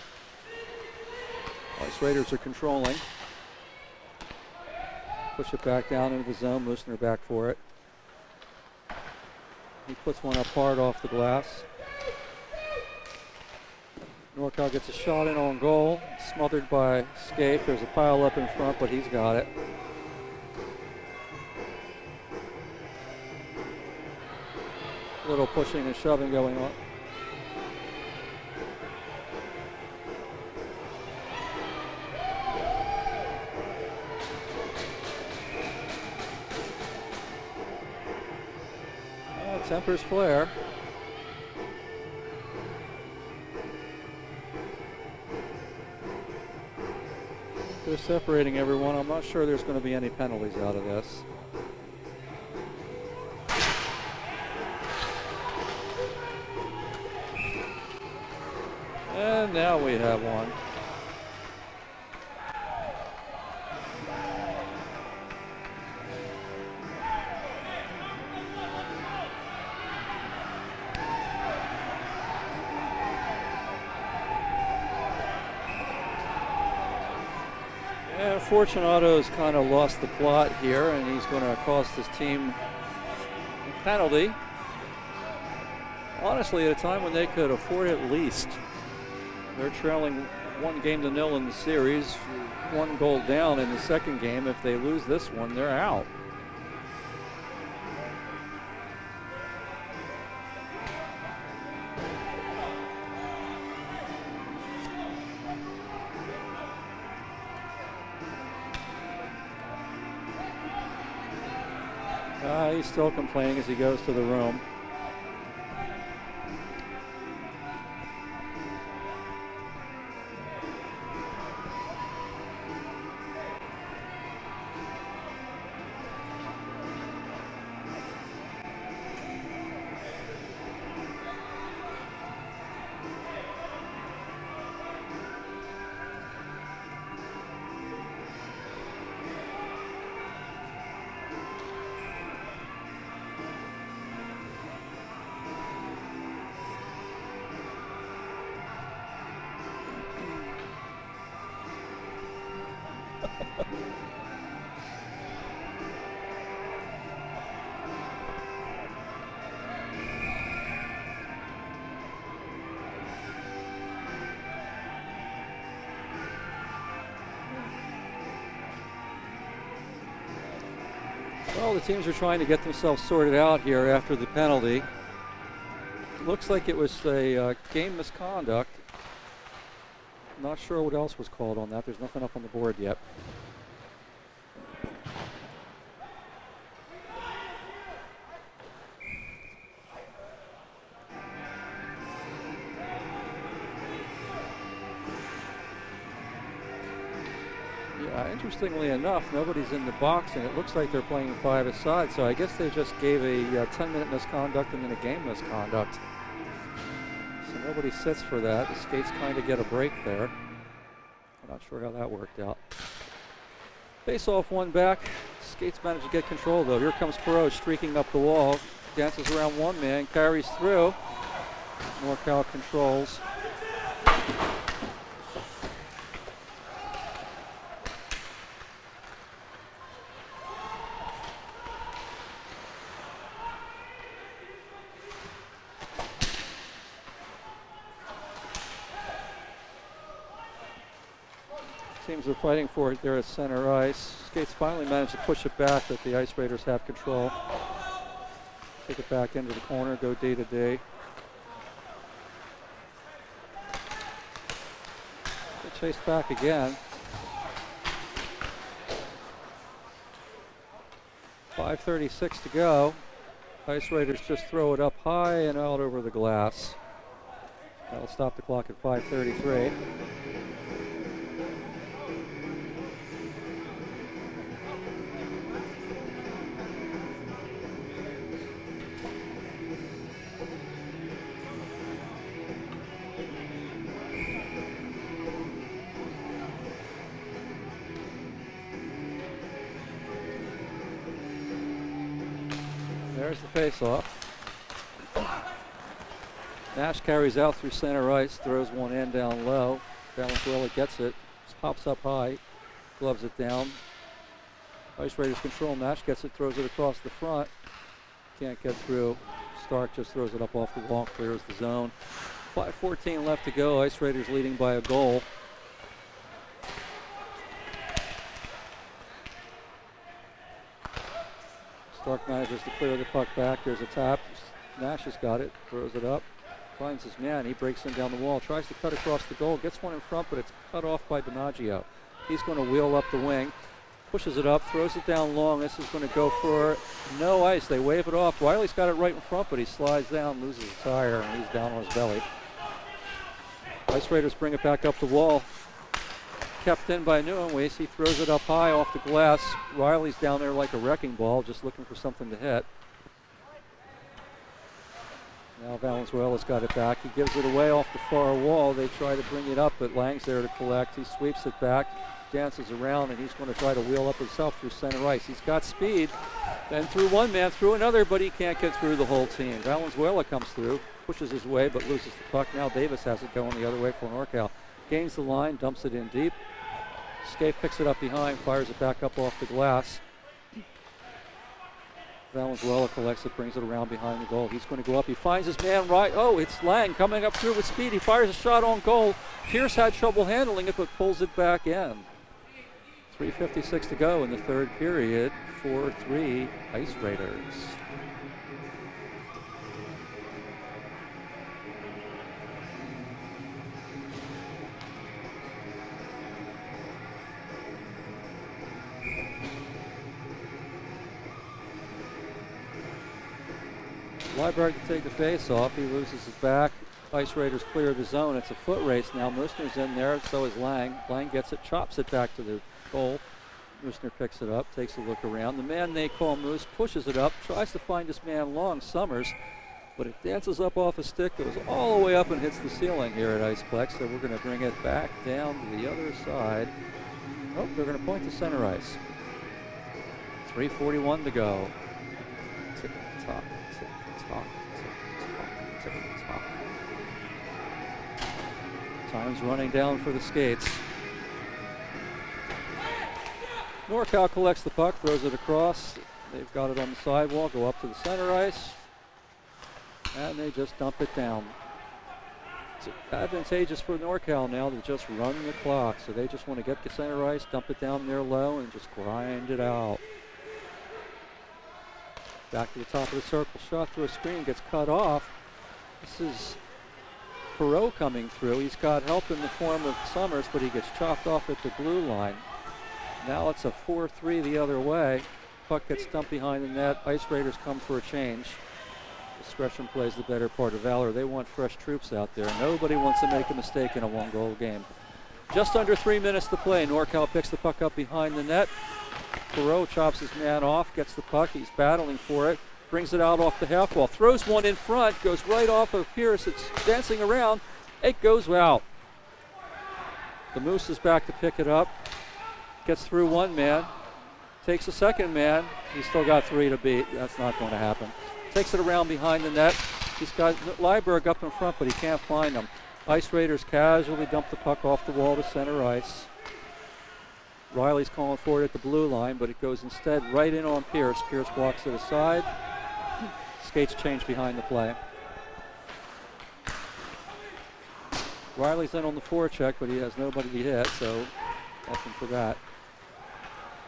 Ice Raiders are controlling. Push it back down into the zone. Moosner back for it. He puts one up hard off the glass. NorCal gets a shot in on goal. Smothered by Scaife. There's a pile up in front, but he's got it. A little pushing and shoving going on. Tempers flare. They're separating everyone. I'm not sure there's going to be any penalties out of this. And now we have one. Fortunato's kind of lost the plot here, and he's going to cost his team a penalty. Honestly, at a time when they could afford at least. They're trailing 1-0 in the series, 1 goal down in the second game. If they lose this one, they're out. he's still complaining as he goes to the room. Well, the teams are trying to get themselves sorted out here after the penalty. Looks like it was a game misconduct. Not sure what else was called on that. There's nothing up on the board yet. Interestingly enough, nobody's in the box, and it looks like they're playing 5-a-side, so I guess they just gave a 10-minute misconduct and then a game misconduct. So nobody sits for that. The Skates kind of get a break there. I'm not sure how that worked out. Face-off one back. Skates manage to get control, though. Here comes Perot streaking up the wall. Dances around one man, carries through. NorCal controls. Teams are fighting for it there at center ice. Skates finally managed to push it back, but the Ice Raiders have control. Take it back into the corner, go day to day. Get chased back again. 5:36 to go. Ice Raiders just throw it up high and out over the glass. That'll stop the clock at 5:33. There's the face-off. Nash carries out through center ice, throws one in down low. Valenzuela gets it, pops up high, gloves it down. Ice Raiders control. Nash gets it, throws it across the front. Can't get through. Stark just throws it up off the wall, clears the zone. 5:14 left to go. Ice Raiders leading by a goal. Stark manages to clear the puck back. There's a tap. Nash has got it, throws it up, finds his man. He breaks in down the wall, tries to cut across the goal, gets one in front, but it's cut off by Donaggio. He's going to wheel up the wing, pushes it up, throws it down long. This is going to go for no ice. They wave it off. Wiley's got it right in front, but he slides down, loses a tire, and he's down on his belly. Ice Raiders bring it back up the wall. Kept in by Nieuwenhuis. He throws it up high off the glass. Riley's down there like a wrecking ball, just looking for something to hit. Now Valenzuela's got it back. He gives it away off the far wall. They try to bring it up, but Lang's there to collect. He sweeps it back, dances around, and he's going to try to wheel up himself through center ice. He's got speed. Then through one man, through another, but he can't get through the whole team. Valenzuela comes through, pushes his way, but loses the puck. Now Davis has it going the other way for NorCal. Gains the line, dumps it in deep. Scaife picks it up behind, fires it back up off the glass. Valenzuela collects it, brings it around behind the goal. He's going to go up. He finds his man right. Oh, it's Lang coming up through with speed. He fires a shot on goal. Pierce had trouble handling it, but pulls it back in. 3:56 to go in the third period. 4-3 Ice Raiders. Liebert to take the face off. He loses his back. Ice Raiders clear the zone. It's a foot race now. Moosner's in there, so is Lang. Lang gets it, chops it back to the goal. Moosner picks it up, takes a look around. The man they call Moose pushes it up, tries to find this man Long, Summers, but it dances up off a stick, goes all the way up and hits the ceiling here at Iceplex, so we're going to bring it back down to the other side. Oh, they're going to point to center ice. 3:41 to go. Tick-tock, tick-tock, tick-tock, tick-tock. Time's running down for the Skates. NorCal collects the puck, throws it across. They've got it on the sidewall, go up to the center ice, and they just dump it down. It's advantageous for NorCal now to just run the clock, so they just want to get the center ice, dump it down there low, and just grind it out. Back to the top of the circle, shot through a screen, gets cut off. This is Perot coming through. He's got help in the form of Summers, but he gets chopped off at the blue line. Now it's a 4-3 the other way. Puck gets dumped behind the net. Ice Raiders come for a change. Discretion plays the better part of valor. They want fresh troops out there. Nobody wants to make a mistake in a one-goal game. Just under 3 minutes to play. NorCal picks the puck up behind the net. Perot chops his man off, gets the puck. He's battling for it. Brings it out off the half wall. Throws one in front. Goes right off of Pierce. It's dancing around. It goes out. The Moose is back to pick it up. Gets through one man, takes a second man. He's still got 3 to beat. That's not going to happen. Takes it around behind the net. He's got Liebert up in front, but he can't find him. Ice Raiders casually dump the puck off the wall to center ice. Riley's calling for it at the blue line, but it goes instead right in on Pierce. Pierce walks it aside. Skates change behind the play. Riley's in on the forecheck, but he has nobody to hit, so nothing for that.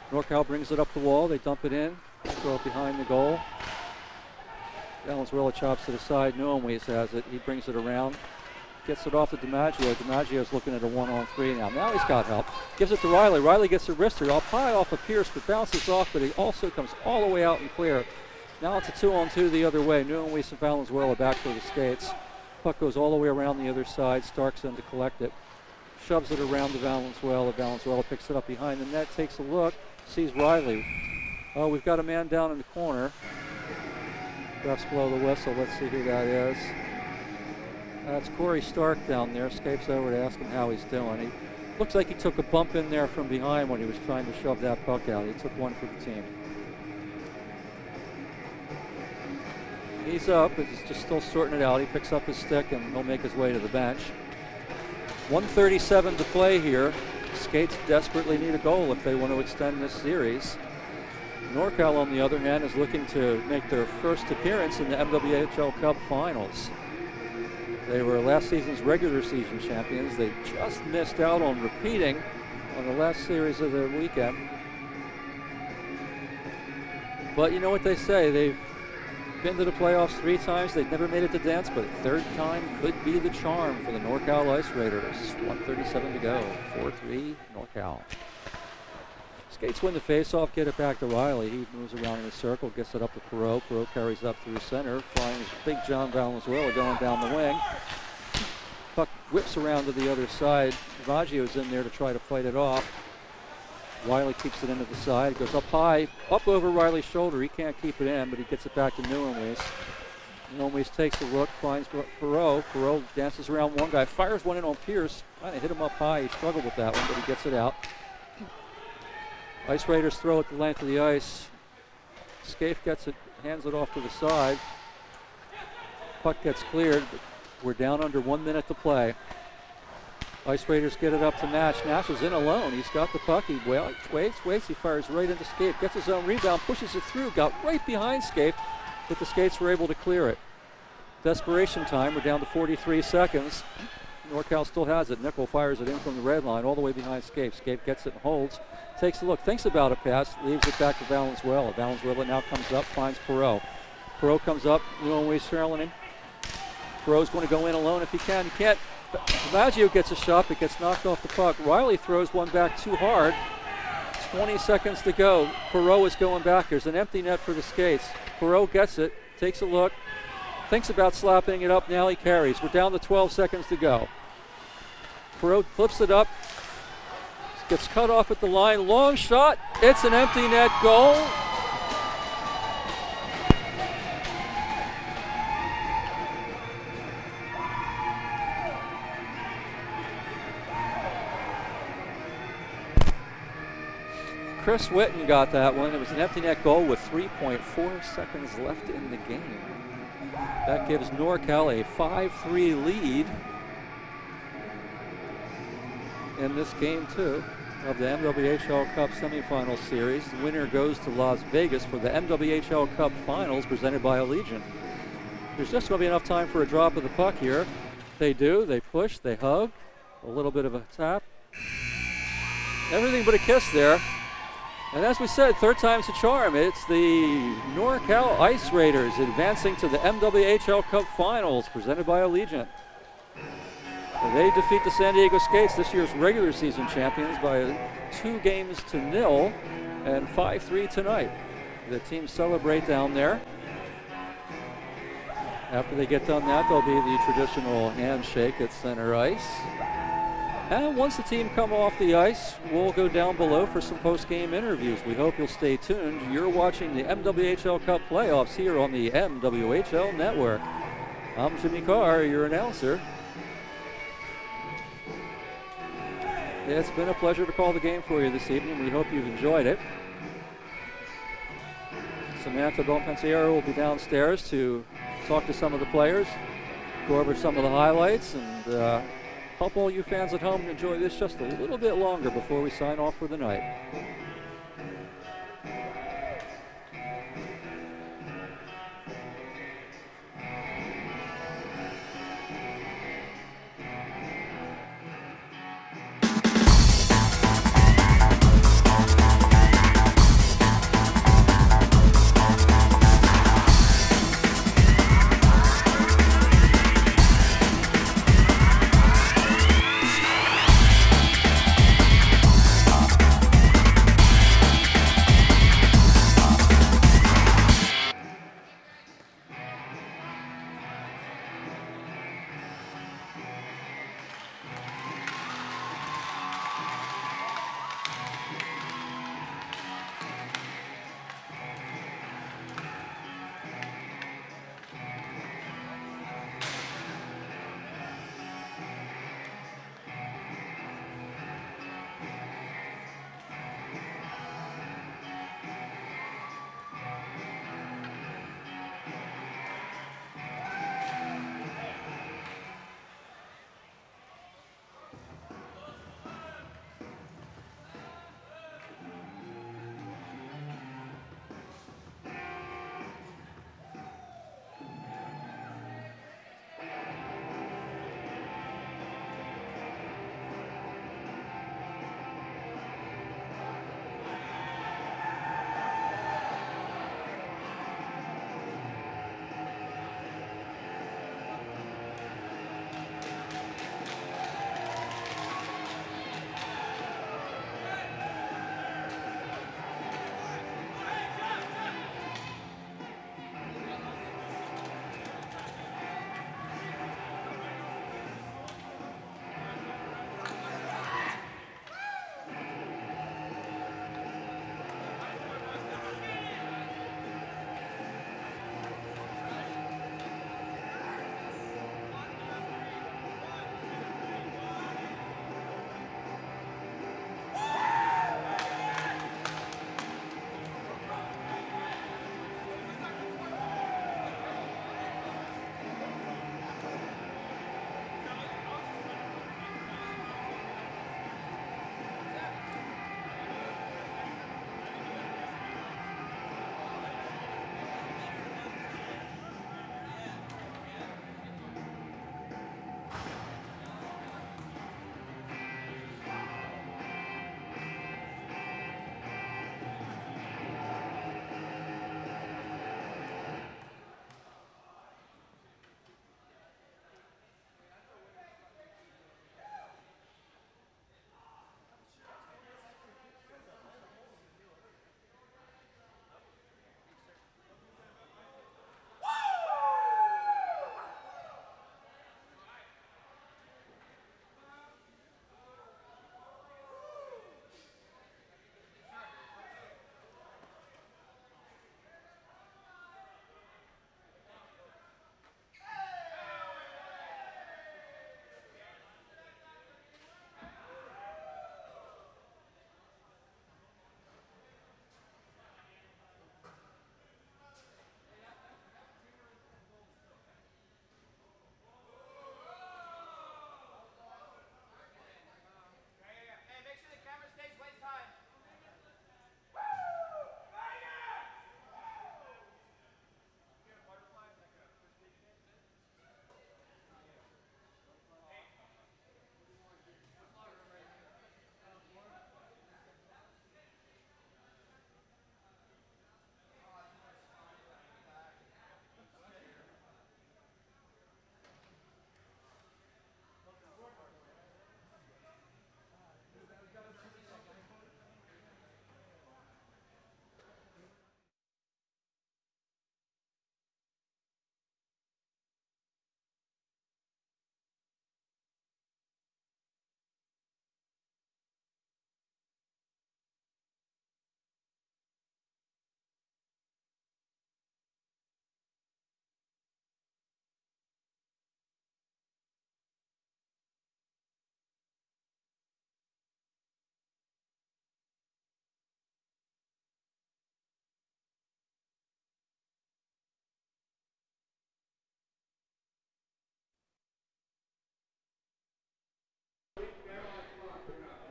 NorCal brings it up the wall. They dump it in. Throw it behind the goal. Valenzuela chops to the side. Noemwees has it. He brings it around. Gets it off to DiMaggio. DiMaggio's looking at a 1-on-3 now. Now he's got help. Gives it to Riley. Riley gets a wrister up high off of Pierce, but bounces off, but he also comes all the way out and clear. Now it's a 2-on-2 the other way. Noemwees and Valenzuela back for the Skates. Puck goes all the way around the other side. Stark's in to collect it. Shoves it around to Valenzuela. Valenzuela picks it up behind the net, takes a look, sees Riley. Oh, we've got a man down in the corner. Refs blow the whistle. Let's see who that is. That's Corey Stark down there. Escapes over to ask him how he's doing. He looks like he took a bump in there from behind when he was trying to shove that puck out. He took one for the team. He's up, but he's just still sorting it out. He picks up his stick and he'll make his way to the bench. 1:37 to play here. Skates desperately need a goal if they want to extend this series. NorCal, on the other hand, is looking to make their first appearance in the MWHL Cup Finals. They were last season's regular season champions. They just missed out on repeating on the last series of the weekend. But you know what they say, they've been to the playoffs 3 times. They've never made it to dance, but a 3rd time could be the charm for the NorCal Ice Raiders. 1:37 to go. 4-3 NorCal. Skates win the faceoff, get it back to Riley. He moves around in a circle, gets it up to Perot. Perot carries up through center, finds Big John Valenzuela going down the wing. Puck whips around to the other side. DiMaggio's in there to try to fight it off. Riley keeps it into the side, goes up high, up over Riley's shoulder. He can't keep it in, but he gets it back to Noemwees. Noemwees takes a look, finds Perot. Perot dances around one guy, fires one in on Pierce. Trying to hit him up high. He struggled with that one, but he gets it out. Ice Raiders throw it the length of the ice. Scaife gets it, hands it off to the side. Puck gets cleared, but we're down under 1 minute to play. Ice Raiders get it up to Nash. Nash is in alone. He's got the puck. He waits. He fires right into Scaife. Gets his own rebound, pushes it through. Got right behind Scaife, but the Skates were able to clear it. Desperation time. We're down to 43 seconds. NorCal still has it. Nickel fires it in from the red line all the way behind Scaife. Scaife gets it and holds. Takes a look. Thinks about a pass. Leaves it back to Valenzuela. Valenzuela now comes up. Finds Perot. Perot comes up. Noemwees trailing him. Perot's going to go in alone if he can. He can't. DiMaggio gets a shot, but gets knocked off the puck. Riley throws one back too hard. 20 seconds to go. Perot is going back. There's an empty net for the Skates. Perot gets it, takes a look, thinks about slapping it up. Now he carries. We're down to 12 seconds to go. Perot flips it up. Gets cut off at the line. Long shot. It's an empty net goal. Chris Witten got that one. It was an empty net goal with 3.4 seconds left in the game. That gives NorCal a 5-3 lead in this game 2 of the MWHL Cup semifinal series. The winner goes to Las Vegas for the MWHL Cup finals presented by Allegiant. There's just going to be enough time for a drop of the puck here. They do. They push. They hug. A little bit of a tap. Everything but a kiss there. And as we said, third time's a charm. It's the NorCal Ice Raiders advancing to the MWHL Cup Finals presented by Allegiant. They defeat the San Diego Skates, this year's regular season champions, by 2-0 and 5-3 tonight. The teams celebrate down there. After they get done that, there'll be the traditional handshake at center ice. And once the team come off the ice, we'll go down below for some post-game interviews. We hope you'll stay tuned. You're watching the MWHL Cup Playoffs here on the MWHL Network. I'm Jimmy Carr, your announcer. It's been a pleasure to call the game for you this evening. We hope you've enjoyed it. Samantha Bonpensiero will be downstairs to talk to some of the players, go over some of the highlights, and help all you fans at home enjoy this just a little bit longer before we sign off for the night.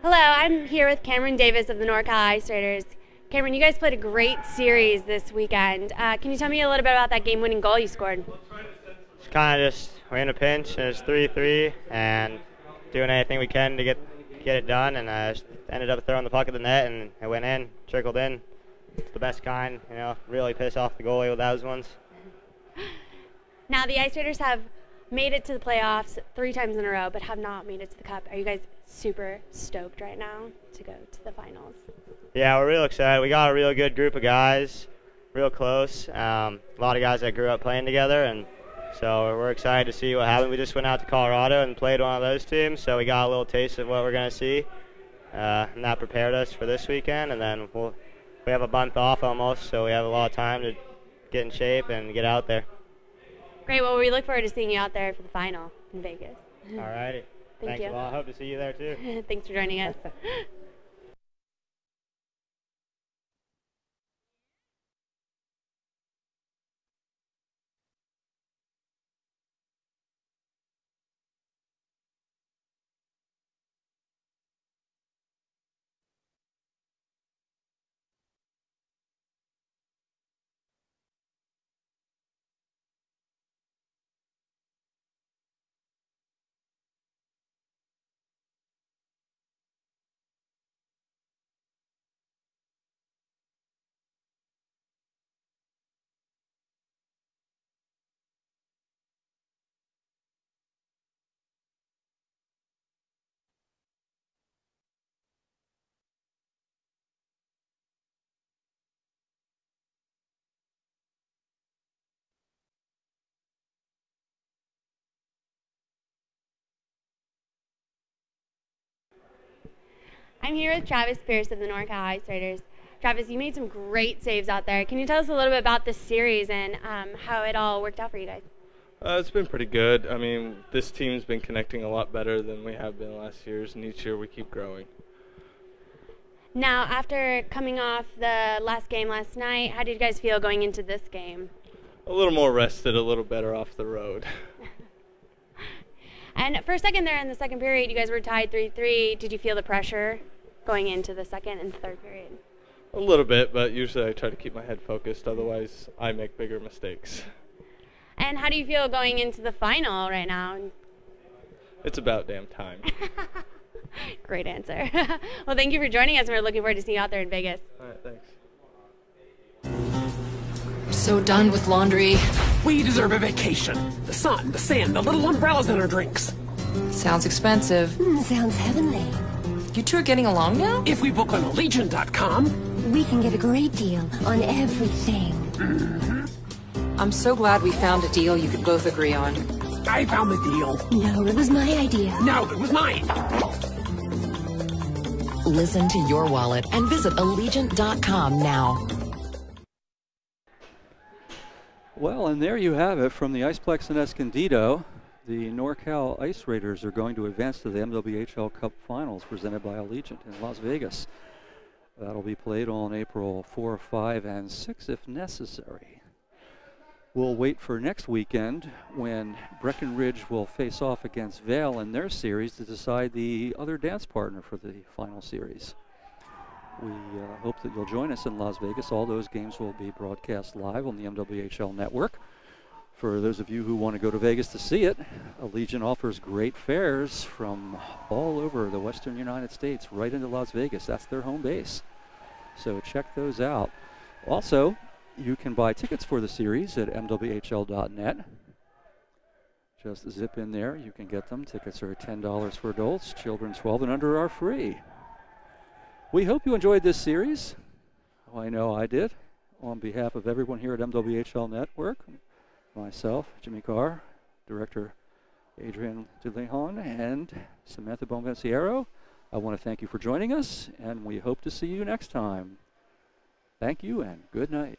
Hello, I'm here with Cameron Davis of the NorCal Ice Raiders. Cameron, you guys played a great series this weekend. Can you tell me a little bit about that game-winning goal you scored? It's kind of just, we're in a pinch, and it's 3-3, and doing anything we can to get it done, and just ended up throwing the puck at the net, and it went in, trickled in. It's the best kind, you know, really piss off the goalie with those ones. Now, the Ice Raiders have made it to the playoffs 3 times in a row, but have not made it to the Cup. Are you guys super stoked right now to go to the finals? Yeah, we're real excited. We got a real good group of guys, real close. A lot of guys that grew up playing together, and so we're excited to see what happens. We just went out to Colorado and played one of those teams, so we got a little taste of what we're going to see, and that prepared us for this weekend. And then we have a month off almost, so we have a lot of time to get in shape and get out there. Great. Well, we look forward to seeing you out there for the final in Vegas. All righty. Thank you. Well, I hope to see you there too. Thanks for joining us. I'm here with Travis Pierce of the NorCal Ice Raiders. Travis, you made some great saves out there. Can you tell us a little bit about this series and how it all worked out for you guys? It's been pretty good. I mean, this team's been connecting a lot better than we have been last year's, and each year we keep growing. Now, after coming off the last game last night, how did you guys feel going into this game? A little more rested, a little better off the road. And for a second there in the second period, you guys were tied 3-3. Did you feel the pressure going into the second and third period? A little bit, but usually I try to keep my head focused, otherwise I make bigger mistakes. And how do you feel going into the final right now? It's about damn time. Great answer. Well, thank you for joining us, and we're looking forward to seeing you out there in Vegas. All right, thanks. So done with laundry. We deserve a vacation. The sun, the sand, the little umbrellas in our drinks. Sounds expensive. Sounds heavenly. You two are getting along now? If we book on Allegiant.com, we can get a great deal on everything. I'm so glad we found a deal you could both agree on. I found the deal. No, it was my idea. No, it was mine. Listen to your wallet and visit Allegiant.com now. Well, and there you have it from the Iceplex in Escondido. The NorCal Ice Raiders are going to advance to the MWHL Cup Finals presented by Allegiant in Las Vegas. That'll be played on April 4, 5, and 6 if necessary. We'll wait for next weekend when Breckenridge will face off against Vail in their series to decide the other dance partner for the final series. We hope that you'll join us in Las Vegas. All those games will be broadcast live on the MWHL network. For those of you who want to go to Vegas to see it, Allegiant offers great fares from all over the western United States right into Las Vegas. That's their home base. So check those out. Also, you can buy tickets for the series at MWHL.net. Just zip in there. You can get them. Tickets are $10 for adults. Children 12 and under are free. We hope you enjoyed this series. Oh, I know I did. On behalf of everyone here at MWHL Network, myself, Jimmy Carr, Director Adrian DeLeon, and Samantha Bonvenciero, I want to thank you for joining us, and we hope to see you next time. Thank you, and good night.